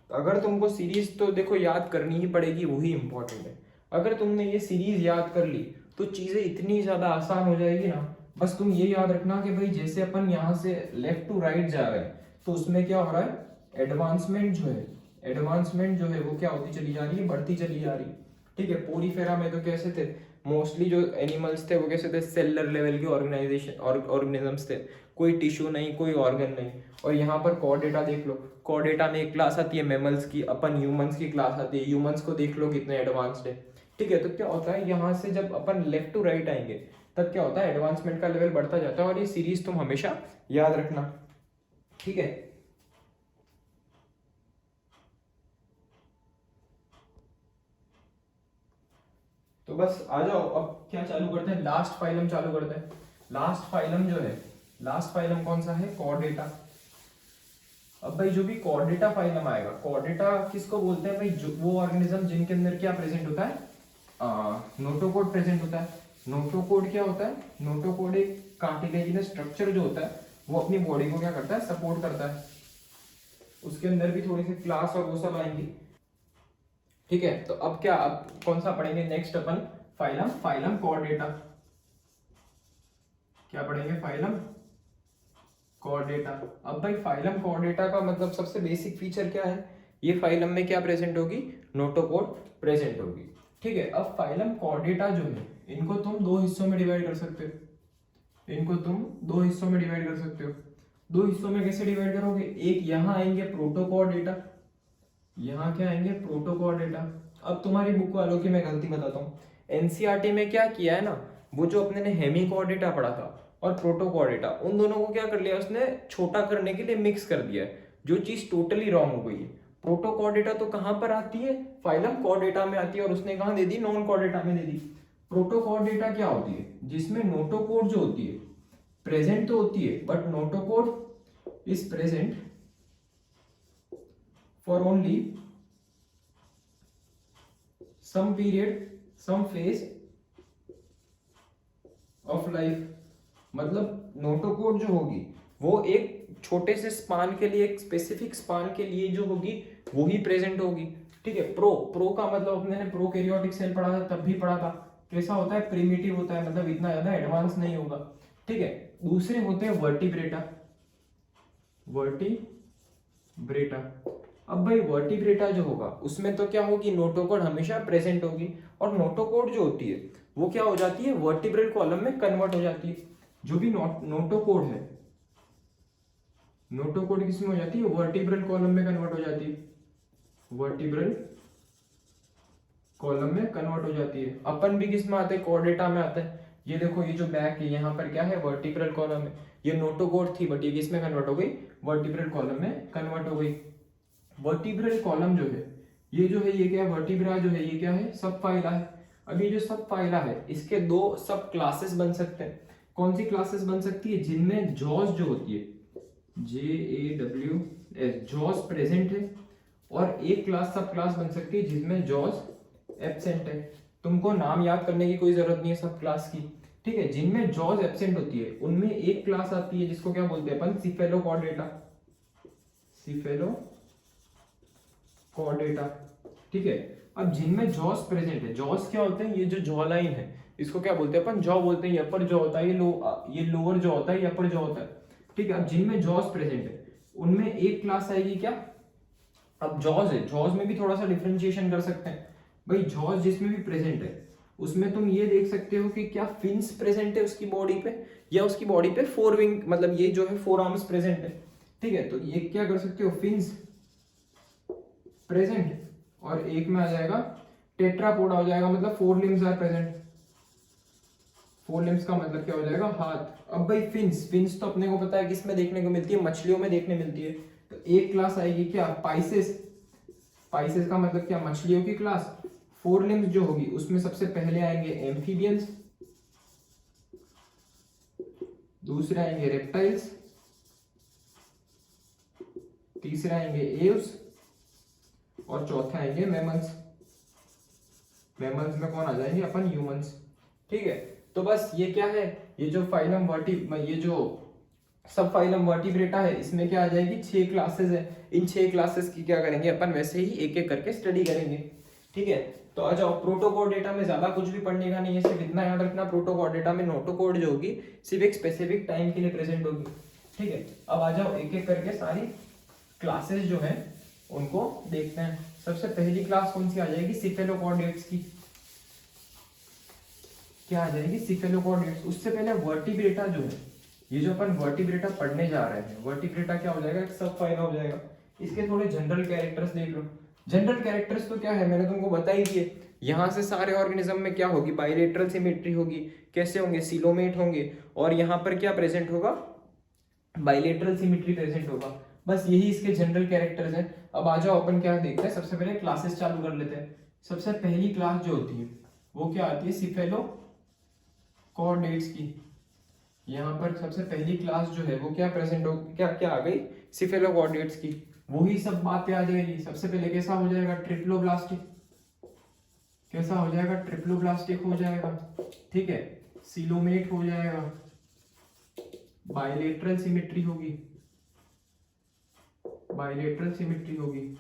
अगर तुमको सीरीज तो देखो याद करनी ही पड़ेगी, वही इंपॉर्टेंट है। अगर तुमने ये सीरीज याद कर ली तो चीजें इतनी ज्यादा आसान हो जाएगी ना। बस तुम ये याद रखना कि भाई जैसे अपन यहाँ से लेफ्ट टू राइट जा रहे हैं तो उसमें क्या हो रहा है, एडवांसमेंट जो है, एडवांसमेंट जो है वो क्या होती चली जा रही है, बढ़ती चली जा रही है। ठीक है, पोरीफेरा में तो कैसे थे, मोस्टली जो एनिमल्स थे वो कैसे थे, सेलर लेवल के ऑर्गेनाइजेशन ऑर्गेनिजम्स थे, कोई टिश्यू नहीं, कोई ऑर्गन नहीं। और यहाँ पर कॉर्डेटा देख लो, कॉर्डेटा में एक क्लास आती है मैमल्स की, अपन ह्यूमंस की क्लास आती है। ह्यूमंस को देख लो कितने एडवांस्ड है। ठीक है, तो क्या होता है, यहाँ से जब अपन लेफ्ट टू राइट आएंगे तब क्या होता है, एडवांसमेंट का लेवल बढ़ता जाता है। और ये सीरीज तुम हमेशा याद रखना। ठीक है, तो बस आ जाओ, अब क्या चालू करते हैं, लास्ट फाइलम चालू करते हैं। लास्ट फाइलम जो है, लास्ट फाइलम कौन सा है, कॉर्डेटा। अब भाई जो भी कॉर्डेटा फाइलम आएगा, कॉर्डेटा किसको बोलते हैं भाई, जो वो ऑर्गेनिज्म जिनके अंदर क्या प्रेजेंट होता है, नोटोकोड प्रेजेंट होता है। नोटोकोड क्या होता है, नोटोकोड एक कार्टिलेजिनस स्ट्रक्चर जो होता है वो अपनी बॉडी को क्या करता है, सपोर्ट करता है। उसके अंदर भी थोड़ी सी क्लास और वो सब आएंगी। ठीक है, तो अब क्या, अब कौन सा पढ़ेंगे नेक्स्ट अपन, फाइलम, फाइलम कॉर्डेटा। क्या पढ़ेंगे, फाइलम कॉर्डेटा। अब भाई फाइलम कॉर्डेटा का मतलब सबसे बेसिक फीचर क्या है, ये फाइलम में क्या प्रेजेंट होगी, नोटोकोड प्रेजेंट होगी। ठीक है, अब फाइलम कॉर्डेटा जो है इनको तुम दो हिस्सों में डिवाइड कर सकते हो, इनको तुम दो हिस्सों में डिवाइड कर सकते हो। दो हिस्सों में कैसे डिवाइड करोगे, एक यहाँ आएंगे प्रोटोकोऑर्डिनेटा, यहाँ क्या आएंगे प्रोटोकोऑर्डिनेटा। अब तुम्हारी बुक वालों की मैं गलती बताता हूँ, एनसीईआरटी में क्या किया है ना, वो जो अपने ने हेमिकोऑर्डिनेटा पढ़ा था और प्रोटोकोऑर्डिनेटा, उन दोनों को क्या कर लिया उसने, छोटा करने के लिए मिक्स कर दिया है, जो चीज टोटली रॉन्ग हो गई है। प्रोटोकोऑर्डिनेटा तो कहाँ पर आती है, फाइलम कोऑर्डिनेटा में आती है, और उसने कहाँ दे दी, नॉन कोऑर्डिनेटा में दे दी। प्रोटोकोऑर्डिनेटा क्या होती है, जिसमें नोटोकोड जो होती है प्रेजेंट तो होती है, but notochord is present for only some period some phase of life. मतलब नोटोकोड जो होगी वो एक छोटे से स्पान के लिए, एक स्पेसिफिक स्पान के लिए जो होगी वो ही प्रेजेंट होगी। ठीक है, प्रो का मतलब अपने ने प्रोकैरियोटिक सेल पढ़ा था, तब भी पढ़ा था, कैसा होता है, प्रिमिटिव होता है, मतलब इतना ज्यादा एडवांस नहीं होगा। ठीक है, दूसरे होते हैं वर्टिब्रेटा, वर्टिब्रेटा। अब भाई वर्टिब्रेटा जो होगा उसमें तो क्या होगी, नोटोकोड हमेशा प्रेजेंट होगी, और नोटोकोड जो होती है वो क्या हो जाती है, वर्टिब्रल कॉलम में कन्वर्ट हो जाती है। जो भी नोटोकोड है, नोटोकोड किसमें हो जाती है, वर्टिब्रल कॉलम में कन्वर्ट हो जाती है, वर्टिब्रल कॉलम में कन्वर्ट हो जाती है। अपन भी किस में आते हैं, कोऑर्डिनेटा में आते हैं। ये देखो ये जो बैक है यहाँ पर क्या है, वर्टिब्रल कॉलम है, ये नोटोकोड थी बट ये किस में कन्वर्ट हो गई, वर्टिब्रल कॉलम में कन्वर्ट हो गई। वर्टिब्रल कॉलम जो है ये जो है, ये क्या है, वर्टिब्रा जो है ये क्या है, सब फाइला है। अब ये जो सब फाइला है इसके दो सब क्लासेस बन सकते हैं। कौन सी क्लासेस बन सकती है, जिनमें जॉज जो होती है, JAWS जॉज प्रेजेंट है, और एक क्लास सब क्लास बन सकती है जिसमें जॉज एब्सेंट है। तुमको नाम याद करने की कोई जरूरत नहीं है सब क्लास की। ठीक है, जिनमें जॉज एब्सेंट होती है उनमें एक क्लास आती है जिसको क्या बोलते हैं अपन, सिफेलोकॉर्डेटा, सिफेलोकॉर्डेटा। ठीक है, अब जिनमें जॉज प्रेजेंट है, जॉज क्या होते हैं, ये जो जॉ लाइन है इसको क्या बोलते हैं अपन, जॉ बोलते हैं, ये अपर जॉ होता है, ये लोअर जॉ होता है, ये अपर जॉ होता है। ठीक है, अब जिनमें जॉज प्रेजेंट है उनमें एक क्लास आएगी क्या, अब जॉज है, जॉज में भी थोड़ा सा डिफरेंशिएशन कर सकते हैं भाई। जॉज जिसमें भी प्रेजेंट है उसमें तुम ये देख सकते हो कि क्या फिन्स प्रेजेंट है उसकी बॉडी पे, या उसकी बॉडी पे फोर विंग, मतलब ये जो है फोर आर्म्स प्रेजेंट है। ठीक है, तो ये क्या कर सकते हो, फिन्स प्रेजेंट, और एक में आ जाएगा टेट्रापोडा हो जाएगा, मतलब four limbs are present. Four limbs का मतलब क्या हो जाएगा, हाथ। अब भाई फिन्स तो अपने को पता है किसमें देखने को मिलती है, मछलियों में देखने मिलती है। तो एक क्लास आएगी क्या, पाइसेस का मतलब क्या, मछलियों की क्लास। फोर लिम्स जो होगी उसमें सबसे पहले आएंगे एम्फीबियंस, दूसरे आएंगे रेप्टाइल्स, तीसरे आएंगे एव्स, और चौथे आएंगे मैमल्स। मैमल्स में कौन आ जाएंगे अपन, ह्यूमंस। ठीक है, तो बस ये क्या है, ये जो ये जो सब फाइलम वर्टिब्रेटा है इसमें क्या आ जाएगी, 6 क्लासेस है। इन 6 क्लासेस की क्या करेंगे अपन, वैसे ही एक एक करके स्टडी करेंगे। ठीक है, तो आ जाओ, प्रोटोकोऑर्डिनेटा में ज्यादा कुछ भी पढ़ने का नहीं है, सिर्फ इतना याद रखना, प्रोटोकोऑर्डिनेटा में नोटोकोड जो होगी सिर्फ एक स्पेसिफिक टाइम के लिए प्रेजेंट होगी। ठीक है, अब आ जाओ एक एक करके सारी क्लासेस जो है उनको देखते हैं। सबसे पहली क्लास कौन सी आ जाएगी, सिफेलोकॉर्डेट्स की। क्या आ जाएगी, सिफेलोकॉर्डेट्स। उससे पहले वर्टिब्रेटा जो है, ये जो अपन वर्टिब्रेटा पढ़ने जा रहे हैं, वर्टिब्रेटा क्या हो जाएगा, एक सब फाइला हो जाएगा। इसके थोड़े जनरल कैरेक्टर्स देख लो। जनरल कैरेक्टर्स तो क्या है, मैंने तुमको बता ही दिए। यहाँ से सारे ऑर्गेनिज्म में क्या होगी, बाइलेटरल सिमेट्री होगी। कैसे होंगे, सिलोमेट होंगे, और यहाँ पर क्या प्रेजेंट होगा, बाइलेटरल सिमेट्री प्रेजेंट होगा। बस यही इसके जनरल कैरेक्टर्स हैं। अब आ जाओ अपन क्या देखते हैं, सबसे पहले क्लासेस चालू कर लेते हैं। सबसे पहली क्लास जो होती है वो क्या आती है, सिफेलोकॉर्डेट्स की। यहाँ पर सबसे पहली क्लास जो है वो क्या प्रेजेंट हो, क्या आ गई, सिफेलोकॉर्डेट्स की। वही सब बातें आ जाएगी। सबसे पहले कैसा हो जाएगा, ट्रिप्लोब्लास्टिक। कैसा हो जाएगा, ट्रिप्लोब्लास्टिक हो जाएगा। ठीक है, सिलोमेट हो जाएगा, बाइलेटरल सिमेट्री होगी, बाइलेटरल सिमेट्री होगी।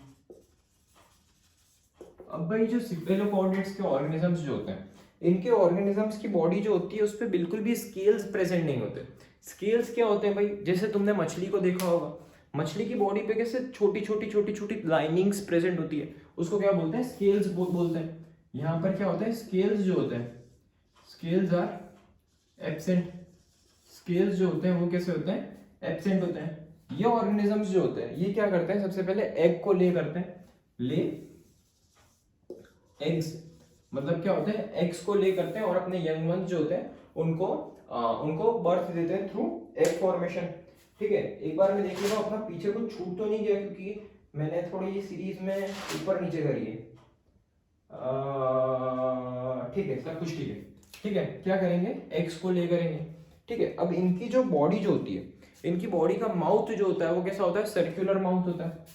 अब भाई जो सिफेलोकॉर्डेट्स के ऑर्गेनिजम्स जो होते हैं, इनके ऑर्गेनिजम्स की बॉडी जो होती है उस पर बिल्कुल भी स्केल्स प्रेजेंट नहीं होते। स्केल्स क्या होते हैं भाई, जैसे तुमने मछली को देखा होगा, मछली की बॉडी पे कैसे छोटी छोटी लाइनिंग्स प्रेजेंट होती है, उसको क्या बोलते हैं, स्केल्स बोलते हैं। यहाँ पर क्या होता है, स्केल्स जो होते हैं, स्केल्स आर एब्सेंट। स्केल्स जो होते हैं वो कैसे होते हैं? एब्सेंट होते हैं। ये ऑर्गेनिजम्स जो होते हैं ये क्या करते हैं? सबसे पहले एग को ले करते हैं, ले एग्स, मतलब क्या होते हैं? एग्स को ले करते हैं और अपने यंग वंस जो होते हैं उनको बर्थ देते हैं थ्रू एग फॉर्मेशन। ठीक है, एक बार मैं देख लूंगा अपना पीछे कुछ छूट तो नहीं गया, क्योंकि मैंने थोड़ी ये सीरीज में ऊपर नीचे करी है। ठीक है, सब कुछ ठीक है। ठीक है, क्या करेंगे? एग्स को ले करेंगे। ठीक है, अब इनकी जो बॉडी जो होती है, इनकी बॉडी का माउथ जो होता है वो कैसा होता है? सर्कुलर माउथ होता है।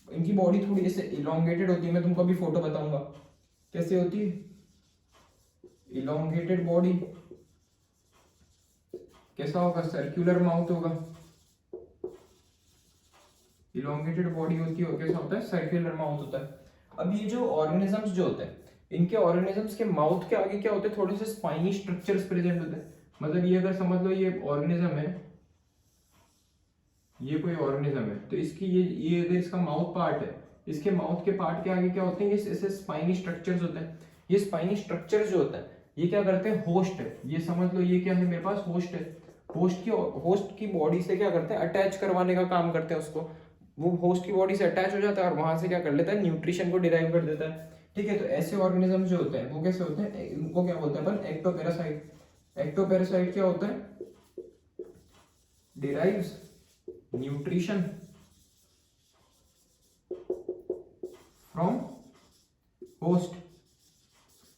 इनकी बॉडी थोड़ी जैसे इलोंगेटेड होती है, मैं तुमको अभी फोटो बताऊंगा कैसे होती है। इलोंगेटेड बॉडी कैसा होगा? सर्कुलर माउथ होगा। इलोंगेटेड बॉडी होती है, कैसा होता है? सर्कुलर माउथ होता है। अब ये जो ऑर्गेनिजम्स जो होते हैं, इनके ऑर्गेनिजम्स के माउथ के आगे क्या होते हैं? थोड़े से स्पाइनी स्ट्रक्चर्स प्रेजेंट होते हैं। मतलब ये अगर समझ लो ये ऑर्गेनिज्म है, ये कोई ऑर्गेनिज्म है, तो इसकी ये अगर इसका माउथ पार्ट है, इसके माउथ के पार्ट के आगे क्या होते हैं? ये ऐसे स्पाइनी स्ट्रक्चर्स होते हैं। ये स्पाइनी स्ट्रक्चर्स जो होता है ये क्या करते हैं? होस्ट है। ये समझ लो ये क्या है? मेरे पास होस्ट है। होस्ट की बॉडी से क्या करते हैं? अटैच करवाने का काम करते हैं उसको। वो होस्ट की बॉडी से अटैच हो जाता है और वहां से क्या कर लेता है? न्यूट्रिशन को डिराइव कर देता है। ठीक है, तो ऐसे ऑर्गेनिज्म जो होते हैं वो कैसे होते हैं? उनको क्या बोलते हैं अपन? एक्टोपैरासाइट। एक्टोपैरासाइट क्या होता है? Derives nutrition from host.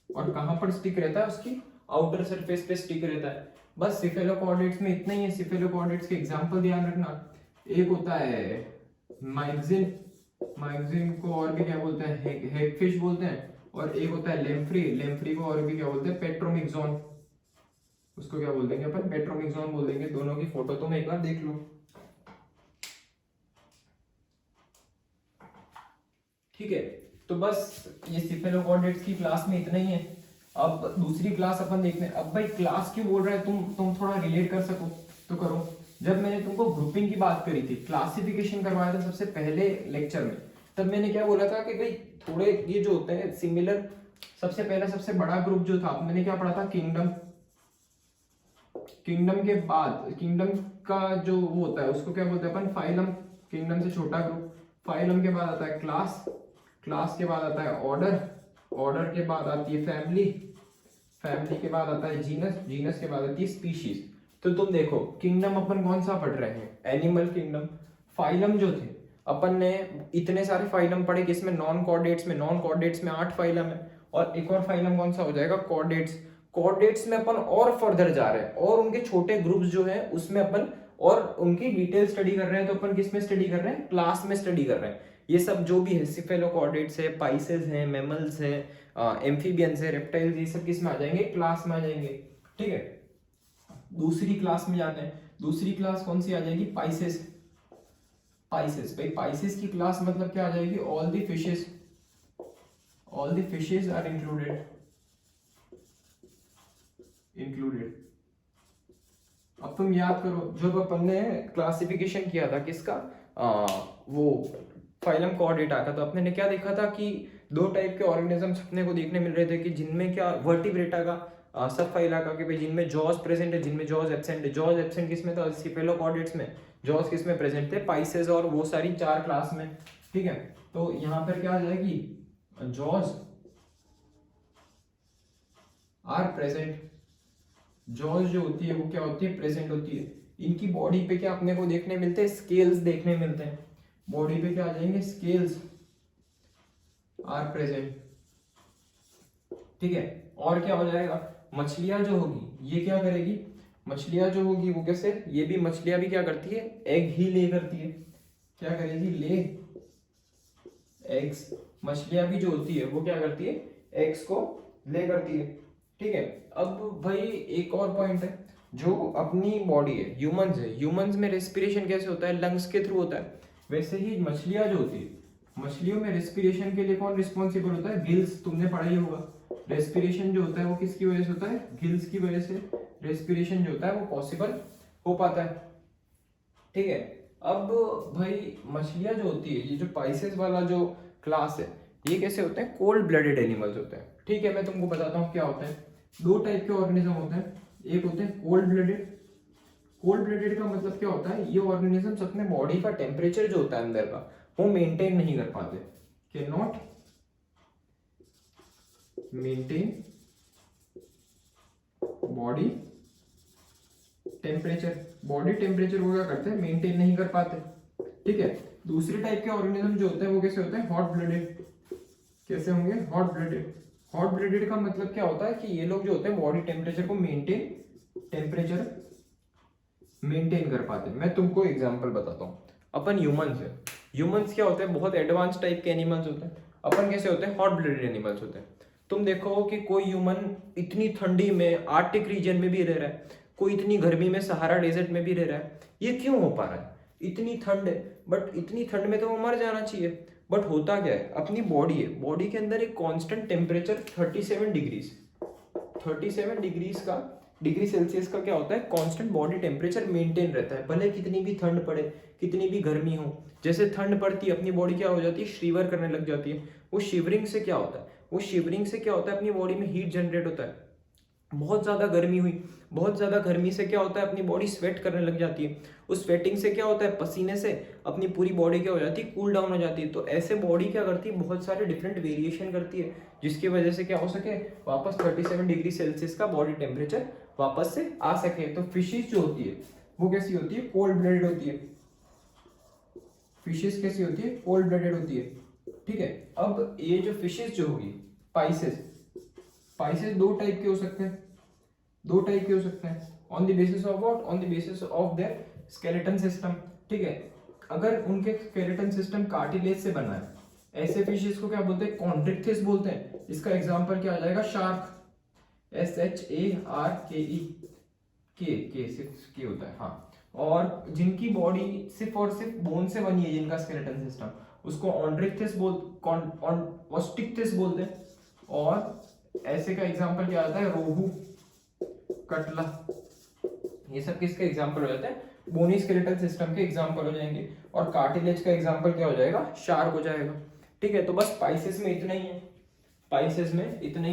और कहां पर स्टिक रहता है? उसकी आउटर सरफेस पे स्टिक रहता है। बस सिफेलोकॉर्डेट्स में इतना ही है। सिफेलोकॉर्डेट्स के एग्जांपल ध्यान रखना। एक होता है माइक्सिन, माइक्सिन को और भी क्या बोलते हैं? हेगफिश बोलते हैं। और एक होता है लेम्फ्री, लेम्फ्री को और भी क्या बोलते हैं? पेट्रोमिक्सोन। उसको क्या बोल देंगे अपन? पेट्रोमिक्सोन बोल देंगे। दोनों की फोटो तुम एक बार देख लो। ठीक है, तो बस ये सिफेलोकॉर्डेट्स की क्लास में इतना ही है। अब दूसरी क्लास अपन देखते हैं। अब भाई क्लास क्यों बोल रहा है? तुम थोड़ा रिलेट कर सको तो करो। जब मैंने तुमको ग्रुपिंग की बात करी थी, क्लासिफिकेशन करवाया था सबसे पहले लेक्चर में, तब मैंने क्या बोला था कि भाई थोड़े ये जो होते हैं सिमिलर। सबसे पहला सबसे बड़ा ग्रुप जो था, मैंने क्या पढ़ा था? किंगडम। किंगडम के बाद, किंगडम का जो वो होता है उसको क्या बोलते हैं अपन? फाइलम। किंगडम से छोटा ग्रुप। फाइलम के बाद आता है क्लास। क्लास के बाद आता है ऑर्डर। ऑर्डर के बाद आती है फैमिली। फैमिली के बाद आता है जीनस। जीनस के बाद आती है स्पीशीज। तो तुम देखो किंगडम अपन कौन सा पढ़ रहे हैं? Animal kingdom. फाइलम जो थे अपन ने इतने सारे फाइलम पढ़े कि इसमें नॉन कॉर्डेट्स में 8 फाइलम है। और एक और फाइलम कौन सा हो जाएगा? कॉर्डेट्स। कॉर्डेट्स में अपन और फर्दर जा रहे हैं और उनके छोटे ग्रुप्स जो है उसमें अपन और उनकी डिटेल स्टडी कर रहे हैं। तो अपन किस में स्टडी कर रहे हैं? क्लास में स्टडी कर रहे हैं। ये सब जो भी है सिफेलोकॉर्डेट्स है, पाइसेस है, मैमल्स है, एम्फीबियंस है, रेप्टाइल्स, ये सब किस में आ जाएंगे? क्लास में आ जाएंगे। ठीक है, दूसरी क्लास में जाते हैं। दूसरी क्लास कौन सी आ जाएगी? पाइसेस। पाइसेस भाई, पाइसेस की क्लास मतलब क्या आ जाएगी? All the fishes. All the fishes are included. अब तुम याद करो जब अपन ने क्लासिफिकेशन किया था किसका? वो फाइलम कॉर्डेटा का, तो अपने ने क्या देखा था कि 2 टाइप के ऑर्गेनिजम्स अपने को देखने मिल रहे थे कि जिनमें क्या वर्टिब्रेटा का सब फाइला का, कि भाई जिनमें जॉज प्रेजेंट है, जिनमें जॉज एब्सेंट है। जॉज एब्सेंट किसमें था? सिफेलोकॉर्डेट्स में। जॉज किसमें प्रेजेंट थे? पाइसेस और वो सारी 4 क्लास में। ठीक है, तो यहाँ पर क्या आ जाएगी? Jaws are present. जॉज जो होती है वो क्या होती है? प्रेजेंट होती है। इनकी बॉडी पे क्या अपने को देखने मिलते हैं? स्केल्स देखने मिलते हैं। बॉडी पे क्या आ जाएंगे? Scales are present. ठीक है, और क्या हो जाएगा? मछलियां जो होगी ये क्या करेगी? मछलियां जो होगी वो कैसे? ये भी मछलियां भी क्या करती है? एग ही ले करती है। क्या करेगी? Lay eggs. मछलियां भी जो होती है वो क्या करती है? एग्स को ले करती है। ठीक है, अब भाई एक और पॉइंट है, जो अपनी बॉडी है, ह्यूमंस है, ह्यूमंस में रेस्पिरेशन कैसे होता है? लंग्स के थ्रू होता है। वैसे ही मछलियां जो होती है, मछलियों में रेस्पिरेशन के लिए कौन रिस्पॉन्सिबल होता है? गिल्स। तुमने पढ़ा ही होगा। रेस्पिरेशन जो होता है वो किसकी वजह से होता है? गिल्स की वजह से रेस्पिरेशन जो होता है वो पॉसिबल हो पाता है। ठीक है, अब भाई मछलियां जो होती है, ये जो पाइसेस वाला जो क्लास है, ये कैसे होते हैं? कोल्ड ब्लडेड एनिमल्स होते हैं। ठीक है, मैं तुमको बताता हूँ क्या होता है। दो टाइप के ऑर्गेनिज्म होते हैं, एक होते हैं कोल्ड ब्लडेड। कोल्ड ब्लडेड का मतलब क्या होता है, ये ऑर्गेनिजम्स अपने बॉडी का टेम्परेचर जो होता है अंदर का वो मेंटेन नहीं कर पाते, can not maintain body temperature. Body temperature वो क्या करते हैं, मेंटेन नहीं कर पाते, ठीक है। दूसरे टाइप के ऑर्गेनिज्म जो होते हैं वो कैसे होते हैं, हॉट ब्लडेड। कैसे होंगे, हॉट ब्लडेड। हॉट ब्लडेड का मतलब क्या होता है कि ये लोग जो होते हैं बॉडी टेम्परेचर को मेंटेन कर पाते हैं। मैं तुमको एग्जांपल बताता हूँ, अपन ह्यूमंस है, ह्यूमंस क्या होते हैं, बहुत एडवांस टाइप के एनिमल्स होते हैं। अपन कैसे होते हैं, हॉट ब्लडेड एनिमल्स होते हैं। तुम देखो कि कोई ह्यूमन इतनी ठंडी में आर्कटिक रीजन में भी रह रहा है, कोई इतनी गर्मी में सहारा डेजर्ट में भी रह रहा है, ये क्यों हो पा रहा है, इतनी ठंड है, बट इतनी ठंड में तो वो मर जाना चाहिए। बट होता क्या है, अपनी बॉडी है, बॉडी के अंदर एक कांस्टेंट टेम्परेचर 37 डिग्री सेल्सियस का क्या होता है, कांस्टेंट बॉडी टेम्परेचर मेंटेन रहता है, भले कितनी भी ठंड पड़े, कितनी भी गर्मी हो। जैसे ठंड पड़ती है अपनी बॉडी क्या हो जाती है, शिवर करने लग जाती है। वो शिवरिंग से क्या होता है, अपनी बॉडी में हीट जनरेट होता है। बहुत ज़्यादा गर्मी हुई, बहुत ज़्यादा गर्मी से क्या होता है, अपनी बॉडी स्वेट करने लग जाती है। उस स्वेटिंग से क्या होता है, पसीने से अपनी पूरी बॉडी क्या हो जाती है, कूल डाउन हो जाती है। तो ऐसे बॉडी क्या करती है, बहुत सारे डिफरेंट वेरिएशन करती है, जिसकी वजह से क्या हो सके, वापस 37 डिग्री सेल्सियस का बॉडी टेम्परेचर वापस से आ सके। तो फिशेस जो होती है वो कैसी होती है, कोल्ड ब्लडेड होती है। फिशेस कैसी होती है, कोल्ड ब्लडेड होती है, ठीक है। अब ये जो फिशेस जो होगी, स्पाइसेस दो टाइप के हो सकते हैं, on the basis of what, on the basis of their skeleton system, ठीक है। अगर उनके स्केलेटन सिस्टम कार्टिलेज से बना है, ऐसे फिशेस को क्या बोलते हैं, कॉन्ड्रिक्थिस बोलते हैं। इसका एग्जांपल क्या आ जाएगा, शार्क, SHARKE, के सिर्फ के होता है, हाँ। और जिनकी बॉडी सिर्फ और सिर्फ बोन से बनी है, जिनका स्केलेटन सिस्टम, उसको ऑस्टिक्थिस बोलते हैं। और ऐसे का एग्जांपल क्या आता है, रोहू, कटला, ये सब किसके एग्जांपल हो जाते हैं, बोनी स्केलेटल सिस्टम के एग्जांपल हो जाएंगे। और कार्टिलेज का एग्जांपल क्या हो जाएगा, शार्क हो जाएगा, ठीक है। तो बस स्पाइसेस में इतना ही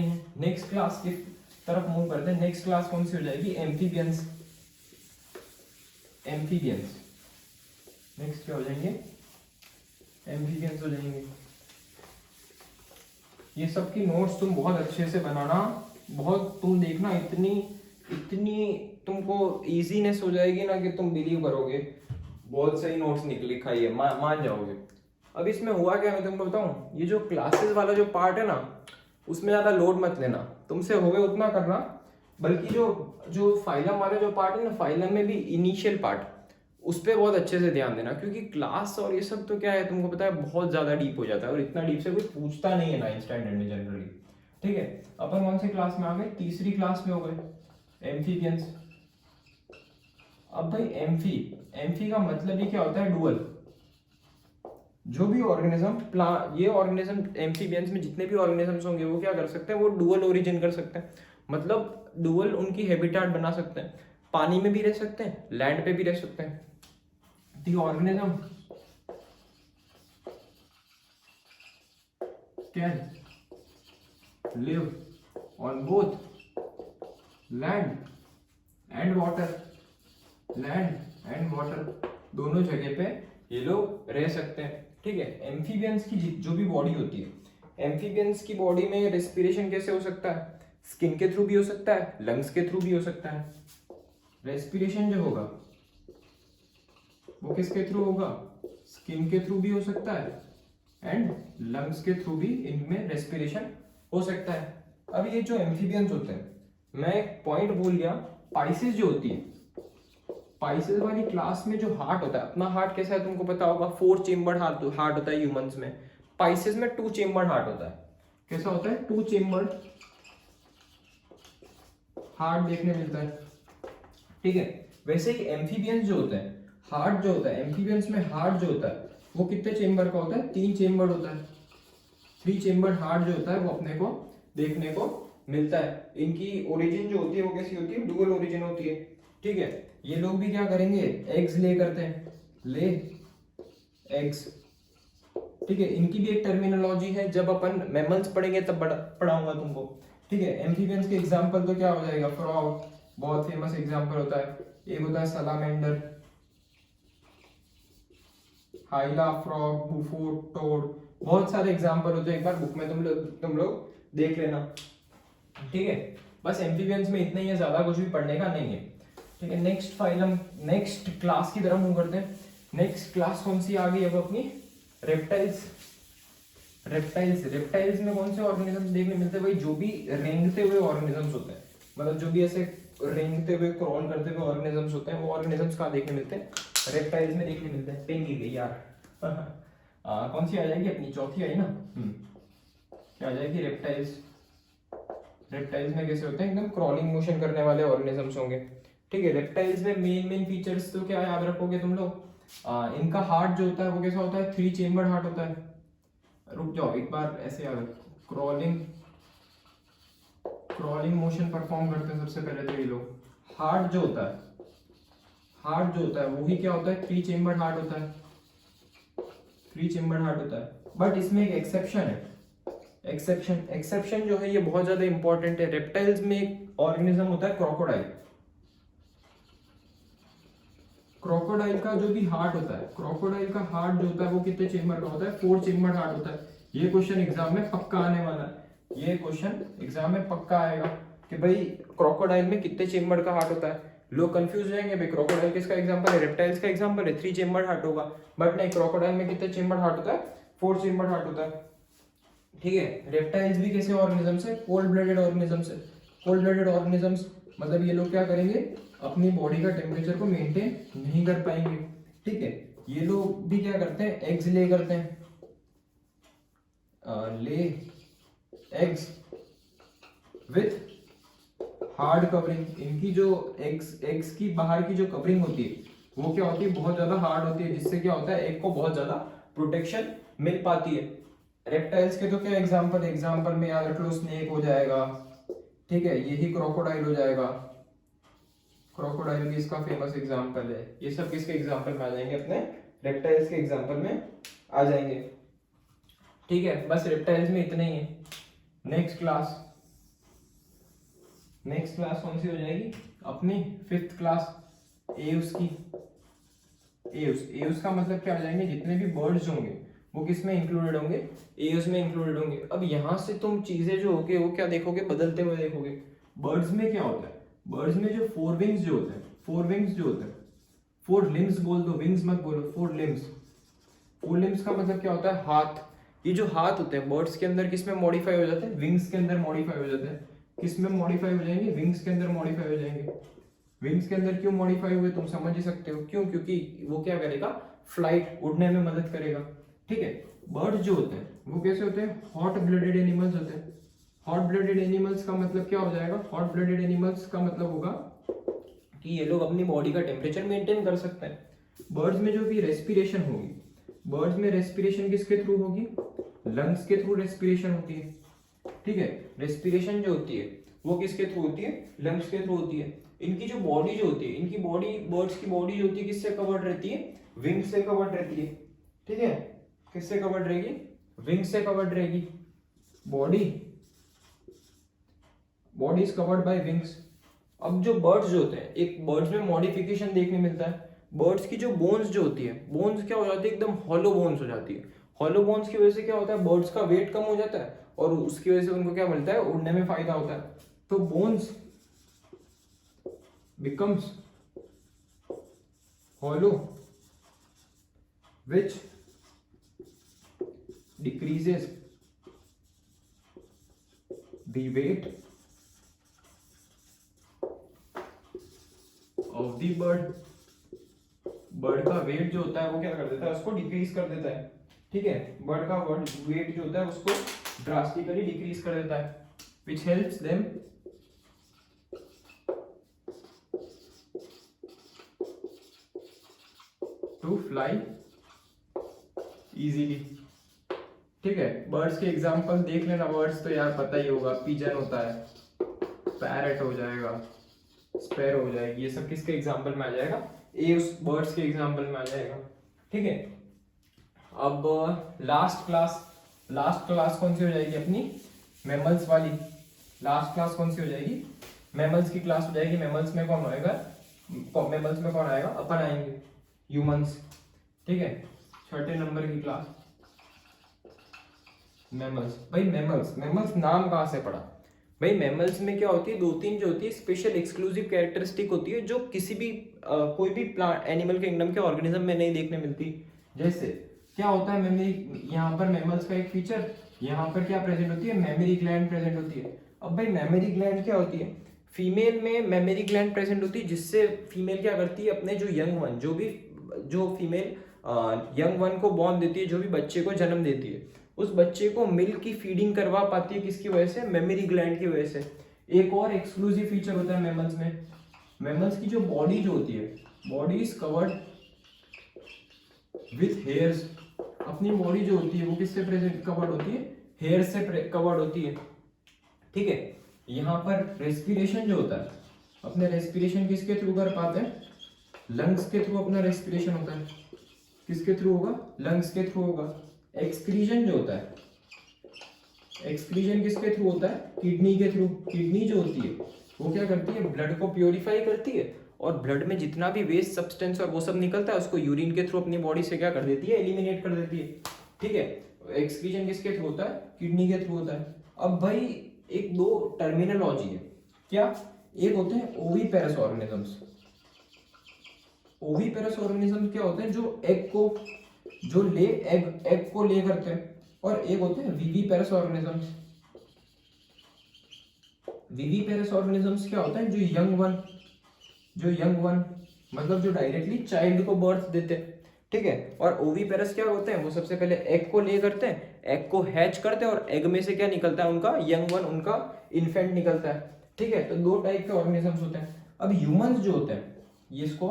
है, नेक्स्ट क्लास की तरफ मूव करते हैं। नेक्स्ट क्लास कौन सी हो जाएगी, एम्फीबियंस। नेक्स्ट क्या हो जाएंगे, एम्फीबियंस हो जाएंगे। ये सब की नोट्स तुम बहुत अच्छे से बनाना, बहुत तुम देखना, इतनी तुमको इजीनेस हो जाएगी ना कि तुम बिलीव करोगे, बहुत सही नोट्स लिखाई है, मान जाओगे। अब इसमें हुआ क्या, मैं तुमको बताऊं, ये जो क्लासेस वाला जो पार्ट है ना, उसमें ज़्यादा लोड मत लेना, तुमसे होवे उतना करना। बल्कि जो फाइलम वाला जो पार्ट है ना, फाइलम में भी इनिशियल पार्ट, उस पर बहुत अच्छे से ध्यान देना, क्योंकि क्लास और ये सब तो क्या है, तुमको पता है बहुत ज़्यादा डीप हो जाता है, और इतना डीप से कोई पूछता नहीं है 9th स्टैंडर्ड में जनरली, ठीक है। अपन कौन सी क्लास में आ गए, तीसरी क्लास में हो गए, एम्फीबियंस। अब भाई एम्फी का मतलब ही क्या होता है, डुअल। जो भी ऑर्गेनिज्म, ये ऑर्गेनिज्म एम्फीबियंस में जितने भी ऑर्गेनिजम्स होंगे वो क्या कर सकते हैं, वो डुअल ओरिजिन कर सकते हैं, मतलब डुअल उनकी हैबिटेट बना सकते हैं, पानी में भी रह सकते हैं, लैंड पे भी रह सकते हैं। The organism can live on both land and water, दोनों जगह पे ये लोग रह सकते हैं, ठीक है। एम्फीबियंस की जो भी बॉडी होती है, एम्फीबियंस की बॉडी में रेस्पिरेशन कैसे हो सकता है, स्किन के थ्रू भी हो सकता है, लंग्स के थ्रू भी हो सकता है। रेस्पिरेशन जो होगा वो किसके थ्रू होगा, स्किन के थ्रू भी हो सकता है एंड लंग्स के थ्रू भी इनमें रेस्पिरेशन हो सकता है। अब ये जो एम्फीबियंस होते हैं, मैं एक पॉइंट भूल गया, स्पाइसेस जो होती है, स्पाइसेस वाली क्लास में जो हार्ट होता है, अपना हार्ट कैसा है तुमको पता होगा, 4 चेम्बर्ड हार्ट होता है ह्यूमंस में। स्पाइसेस में 2 चेम्बर्ड हार्ट होता है। कैसा होता है, 2 चेम्बर्ड हार्ट देखने मिलता है, ठीक है। वैसे ही एम्फीबियंस जो होते हैं, हार्ट जो होता है एम्फीबियंस में, हार्ट जो होता है वो कितने चेम्बर का होता है, 3 चेम्बर्ड होता है। 3 चेम्बर्ड हार्ट जो होता है वो अपने को देखने को मिलता है। इनकी ओरिजिन जो होती है वो कैसी होती है, डुअल ओरिजिन होती है, ठीक है। ये लोग भी क्या करेंगे, एग्स ले करते हैं, ले एग्स, ठीक है। इनकी भी एक टर्मिनोलॉजी है, जब अपन मैमल्स पढ़ेंगे तब पढ़ाऊंगा तुमको। ठीक है। एम्फीबियंस के एग्जांपल तो क्या हो जाएगा, फ्रॉग बहुत फेमस एग्जांपल होता है, एक होता है सलामेंडर, हाइला फ्रॉग, बुफो, टोड, बहुत सारे एग्जांपल होते हैं, एक बार बुक में तुम लोग देख लेना। ठीक है, बस एम्फीबियंस में इतना ही है, ज्यादा कुछ भी पढ़ने का नहीं है। ठीक है, नेक्स्ट फाइलम, नेक्स्ट क्लास की तरफ मूव करते हैं। नेक्स्ट क्लास कौन सी आ गई अब अपनी, रेप्टाइल्स। रेप्टाइल्स में कौन से ऑर्गेनिजम्स देखने मिलते हैं भाई, जो भी रेंगते हुए ऑर्गेनिजम्स होते हैं, मतलब जो भी ऐसे रेंगते हुए क्रॉल करते हुए ऑर्गेनिजम्स होते हैं, वो ऑर्गेनिजम्स कहाँ देखने मिलते हैं, रेप्टाइल्स में देखने मिलते हैं। पेन गई यार कौन सी आ जाएगी अपनी, चौथी आई ना, क्या आ जाएगी, रेप्टाइल्स। रेप्टाइल्स में कैसे होते हैं, एकदम क्रॉलिंग मोशन करने वाले ऑर्गेनिजम्स होंगे। ठीक है, रेप्टाइल्स में मेन फीचर्स तो क्या याद रखोगे तुम लोग, इनका हार्ट जो होता है वो कैसा होता है, 3 चेम्बर हार्ट होता है। रुक जाओ एक बार, ऐसे याद, क्रॉलिंग मोशन परफॉर्म करते हैं सबसे पहले तो ये लोग। हार्ट जो होता है वो ही क्या होता है, 3 चेम्बर हार्ट होता है, 3 चेम्बर हार्ट होता है। बट इसमें एक एक्सेप्शन है, एक्सेप्शन जो है ये बहुत ज्यादा इंपॉर्टेंट है। रेप्टाइल्स में एक ऑर्गेनिज्म होता है क्रोकोडाइल। क्रोकोडाइल का जो भी हार्ट होता है, क्रोकोडाइल का हार्ट जो होता है वो कितने चेम्बर का होता है, 4 चेम्बर हार्ट होता है। ये क्वेश्चन एग्जाम में पक्का आने वाला है, ये क्वेश्चन एग्जाम में पक्का आएगा कि भाई क्रोकोडाइल में कितने चेम्बर का हार्ट होता है। लोग कंफ्यूज रहेंगे भाई, क्रोकोडाइल किसका एग्जांपल है, रेप्टाइल्स का एग्जांपल है, 3 चेम्बर हार्ट होगा। बट नहीं, क्रोकोडाइल में कितने चेम्बर हार्ट होता है, 4 चेम्बर हार्ट होता है। ठीक है, रेप्टाइल्स भी कैसे ऑर्गेनिजम्स है, कोल्ड ब्लडेड ऑर्गेनिजम्स है। कोल्ड ब्लडेड ऑर्गेनिजम्स मतलब ये लोग क्या करेंगे, अपनी बॉडी का टेम्परेचर को मेंटेन नहीं कर पाएंगे। ठीक है, ये लोग भी क्या करते हैं, एग्स ले करते हैं, lay eggs with hard covering. इनकी जो एग्स की बाहर की जो कवरिंग होती है वो क्या होती है, बहुत ज्यादा हार्ड होती है, जिससे क्या होता है, एग को बहुत ज्यादा प्रोटेक्शन मिल पाती है। रेप्टाइल्स के तो क्या एग्जांपल में याद रख लो, स्नेक हो जाएगा। ठीक है, यही क्रोकोडाइल हो जाएगा, क्रोकोडाइल भी इसका फेमस एग्जांपल है। ये सब किसके एग्जांपल में आ जाएंगे, अपने रेप्टाइल्स के एग्जांपल में आ जाएंगे। ठीक है, बस रेप्टाइल्स में इतना ही है। नेक्स्ट क्लास कौन सी हो जाएगी अपनी, 5th क्लास, एव्स की। एव्स का मतलब क्या हो जाएंगे, जितने भी बर्ड्स होंगे वो किस में इंक्लूडेड होंगे, एव्स में इंक्लूडेड होंगे। अब यहाँ से तुम चीजें जो होंगे वो क्या देखोगे, बदलते हुए देखोगे। बर्ड्स में क्या होता है, बर्ड्स में जो 4 विंग्स जो होते हैं, 4 लिम्स बोल दो, विंग्स मत बोलो, 4 लिम्स। 4 लिम्स का मतलब क्या होता है, हाथ। ये जो हाथ होते हैं बर्ड्स के अंदर किस में मॉडिफाई हो जाते हैं, विंग्स के अंदर मॉडिफाई हो जाते हैं। किस में मॉडिफाई हो जाएंगे, विंग्स के अंदर मॉडिफाई हो जाएंगे। विंग्स के अंदर क्यों मॉडिफाई हुए तुम समझ ही सकते हो, क्यों, क्योंकि वो क्या करेगा, फ्लाइट, उड़ने में मदद करेगा। ठीक है, बर्ड्स जो होते हैं वो कैसे होते हैं, हॉट ब्लडेड एनिमल्स होते हैं। हॉट ब्लडेड एनिमल्स का मतलब क्या हो जाएगा, हॉट ब्लडेड एनिमल्स का मतलब होगा कि ये लोग अपनी बॉडी का टेम्परेचर मेंटेन कर सकते हैं। बर्ड्स में जो भी रेस्पिरेशन होगी, बर्ड्स में रेस्पिरेशन किसके थ्रू होगी, लंग्स के थ्रू रेस्पिरेशन होती है। ठीक है, रेस्पिरेशन जो होती है वो किसके थ्रू होती है, लंग्स के थ्रू होती है। इनकी जो बॉडी जो होती है, इनकी बॉडी, बर्ड्स की बॉडी जो होती है किससे कवर्ड रहती है, विंग से कवर्ड रहती है। ठीक है, किससे कवर्ड रहेगी, विंग से कवर्ड रहेगी। Body is covered by wings. अब जो बर्ड्स जो होते हैं, एक बर्ड्स में मॉडिफिकेशन देखने मिलता है। बर्ड्स की जो बोन्स जो होती है, बोन्स क्या हो जाती है, एकदम हॉलो बोन्स हो जाती है। हॉलो बोन्स की वजह से क्या होता है, बर्ड्स का वेट कम हो जाता है और उसकी वजह से उनको क्या मिलता है, उड़ने में फायदा होता है। तो bones becomes hollow which decreases the weight of the bird। Bird का वेट जो होता है वो क्या कर देता है, उसको डिक्रीज कर देता है। ठीक है, बर्ड का वेट जो होता है उसको ड्रास्टिकली डिक्रीज कर देता है, which helps them to fly easily। ठीक है, बर्ड्स के एग्जांपल देख लेना। बर्ड्स तो यार पता ही होगा, पिजन होता है, पैरट हो जाएगा, स्पैरो हो जाएगी, ये सब किसके एग्जांपल में आ जाएगा, एव्स बर्ड्स के एग्जांपल में आ जाएगा। ठीक है, अब लास्ट क्लास कौन सी हो जाएगी अपनी, मैमल्स वाली। लास्ट क्लास कौन सी हो जाएगी, मैमल्स की क्लास हो जाएगी। मैमल्स में कौन आएगा, मैमल्स में कौन आएगा, अपन आएंगे, ह्यूमंस। ठीक है, छठे नंबर की क्लास मैमल्स। भाई मैमल्स, मैमल्स नाम कहाँ से पड़ा भाई, मैमल्स में क्या होती है, दो तीन जो होती है स्पेशल एक्सक्लूसिव कैरेक्टरिस्टिक होती है जो किसी भी कोई भी प्लांट एनिमल किंगडम के ऑर्गेनिज्म में नहीं देखने मिलती। जैसे क्या होता है मेमोरी, यहाँ पर मैमल्स का एक फीचर, यहाँ पर क्या प्रेजेंट होती है, मेमोरी ग्लैंड प्रेजेंट होती है। अब भाई मेमोरी ग्लैंड क्या होती है, फीमेल में मेमोरी ग्लैंड प्रेजेंट होती है, जिससे फीमेल क्या करती है, अपने जो यंग वन, जो फीमेल यंग वन को बॉर्न देती है, जो भी बच्चे को जन्म देती है, उस बच्चे को मिल्क की फीडिंग करवा पाती है, किसकी वजह से, मेमोरी ग्लैंड की वजह से। एक और एक्सक्लूसिव फीचर होता है मैमल्स में, मैमल्स की जो बॉडी जो होती है, body is covered with hairs. अपनी बॉडी जो होती है वो किससे प्रेजेंट कवर्ड होती है, हेयर से कवर्ड होती है। ठीक है, यहाँ पर रेस्पिरेशन जो होता है, अपने रेस्पिरेशन किसके थ्रू कर पाते हैं, लंग्स के थ्रू अपना रेस्पिरेशन होता है। किसके थ्रू होगा, लंग्स के थ्रू होगा। एक्सक्रीजन जो होता है, एक्सक्रीजन किसके थ्रू होता है, किडनी के थ्रू। किडनी जो होती है वो क्या करती है, ब्लड को प्योरीफाई करती है, और ब्लड में जितना भी वेस्ट सब्सटेंस और वो सब निकलता है उसको यूरिन के थ्रू अपनी बॉडी से क्या कर देती है, एलिमिनेट कर देती है। ठीक है, एक्सक्रीजन किसके थ्रू होता है, किडनी के थ्रू होता है। अब भाई एक दो टर्मिनोलॉजी है, क्या, एक होते हैं ओविपेरस ऑर्गेनिजम्स। ओविपेरस ऑर्गेनिज्म क्या होते हैं, जो एग को एग को ले करते हैं, और एक होते हैं विविपेरस ऑर्गेनिजम्स। विविपेरस ऑर्गेनिजम्स क्या होता है, जो यंग वन मतलब जो डायरेक्टली चाइल्ड को बर्थ देते हैं। ठीक है, और ओविपेरस क्या होते हैं, वो सबसे पहले एग को ले करते हैं, एग को हैच करते हैं, और एग में से क्या निकलता है, उनका यंग वन, उनका इन्फेंट निकलता है। ठीक है, तो दो टाइप के ऑर्गेनिजम्स होते हैं। अब ह्यूमंस जो होते हैं, ये इसको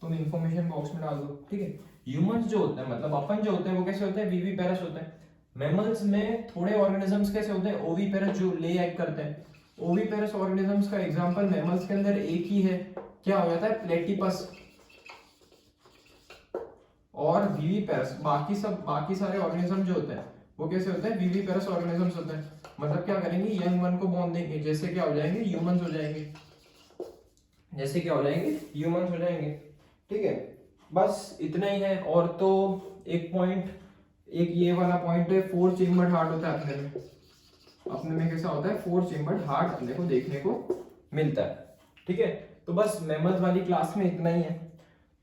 तुम इंफॉर्मेशन बॉक्स में डाल दो। ठीक है, ह्यूमंस जो होते हैं मतलब अपन जो होते हैं वो कैसे होते हैं, विविपेरस होते हैं। मैमल्स में थोड़े ऑर्गेनिजम्स कैसे होते हैं, ओविपेरस, जो ले एग करते हैं। ओविपेरस ऑर्गेनिजम्स का एग्जांपल मैमल्स के अंदर एक ही है, क्या हो जाता है, प्लेटिपस। और विविपेरस, बाकी सारे ऑर्गेनिज्म जो होते हैं वो कैसे होते हैं, विविपेरस ऑर्गेनिजम्स होते हैं। मतलब क्या करेंगे, यंग वन को बॉर्न देंगे, जैसे क्या हो जाएंगे, ह्यूमंस हो जाएंगे, जैसे क्या हो जाएंगे, ह्यूमंस हो जाएंगे। ठीक है, बस इतना ही है। और तो एक पॉइंट, एक ये वाला पॉइंट है, 4 चेम्बर्ड हार्ट होता है अपने में कैसा होता है, 4 चेम्बर्ड हार्ट अपने को देखने को मिलता है। ठीक है, तो बस मैमल्स वाली क्लास में इतना ही है।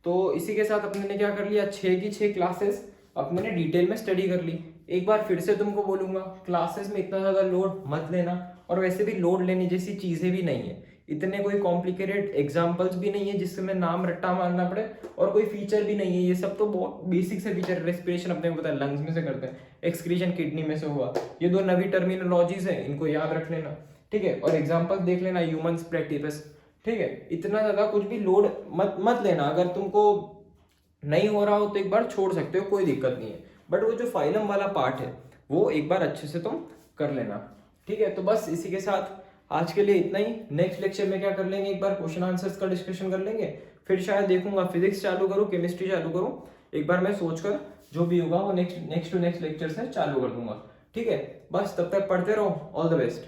तो इसी के साथ अपने ने क्या कर लिया, 6 की 6 क्लासेस अपने ने डिटेल में स्टडी कर ली। एक बार फिर से तुमको बोलूंगा, क्लासेस में इतना ज्यादा लोड मत लेना, और वैसे भी लोड लेने जैसी चीजें भी नहीं है, इतने कोई कॉम्प्लिकेटेड एग्जाम्पल्स भी नहीं है जिससे मैं नाम रट्टा मारना पड़े, और कोई फीचर भी नहीं है। ये सब तो बहुत बेसिक से फीचर, रेस्पिरेशन अपने को पता है लंग्स में से करते हैं, एक्सक्रीशन किडनी में से हुआ, ये दो नवी टर्मिनोलॉजीज है, इनको याद रख लेना। ठीक है, और एग्जाम्पल देख लेना, ह्यूमंस, प्लेटिपस। ठीक है, इतना ज्यादा कुछ भी लोड मत लेना। अगर तुमको नहीं हो रहा हो तो एक बार छोड़ सकते हो, कोई दिक्कत नहीं है, बट वो जो फाइलम वाला पार्ट है वो एक बार अच्छे से तुम कर लेना। ठीक है, तो बस इसी के साथ आज के लिए इतना ही। नेक्स्ट लेक्चर में क्या कर लेंगे, एक बार क्वेश्चन आंसर्स का डिस्कशन कर लेंगे, फिर शायद देखूंगा फिजिक्स चालू करूँ, केमिस्ट्री चालू करूँ, एक बार मैं सोचकर जो भी होगा वो नेक्स्ट टू नेक्स्ट लेक्चर से चालू कर दूंगा। ठीक है, बस तब तक पढ़ते रहो, ऑल द बेस्ट।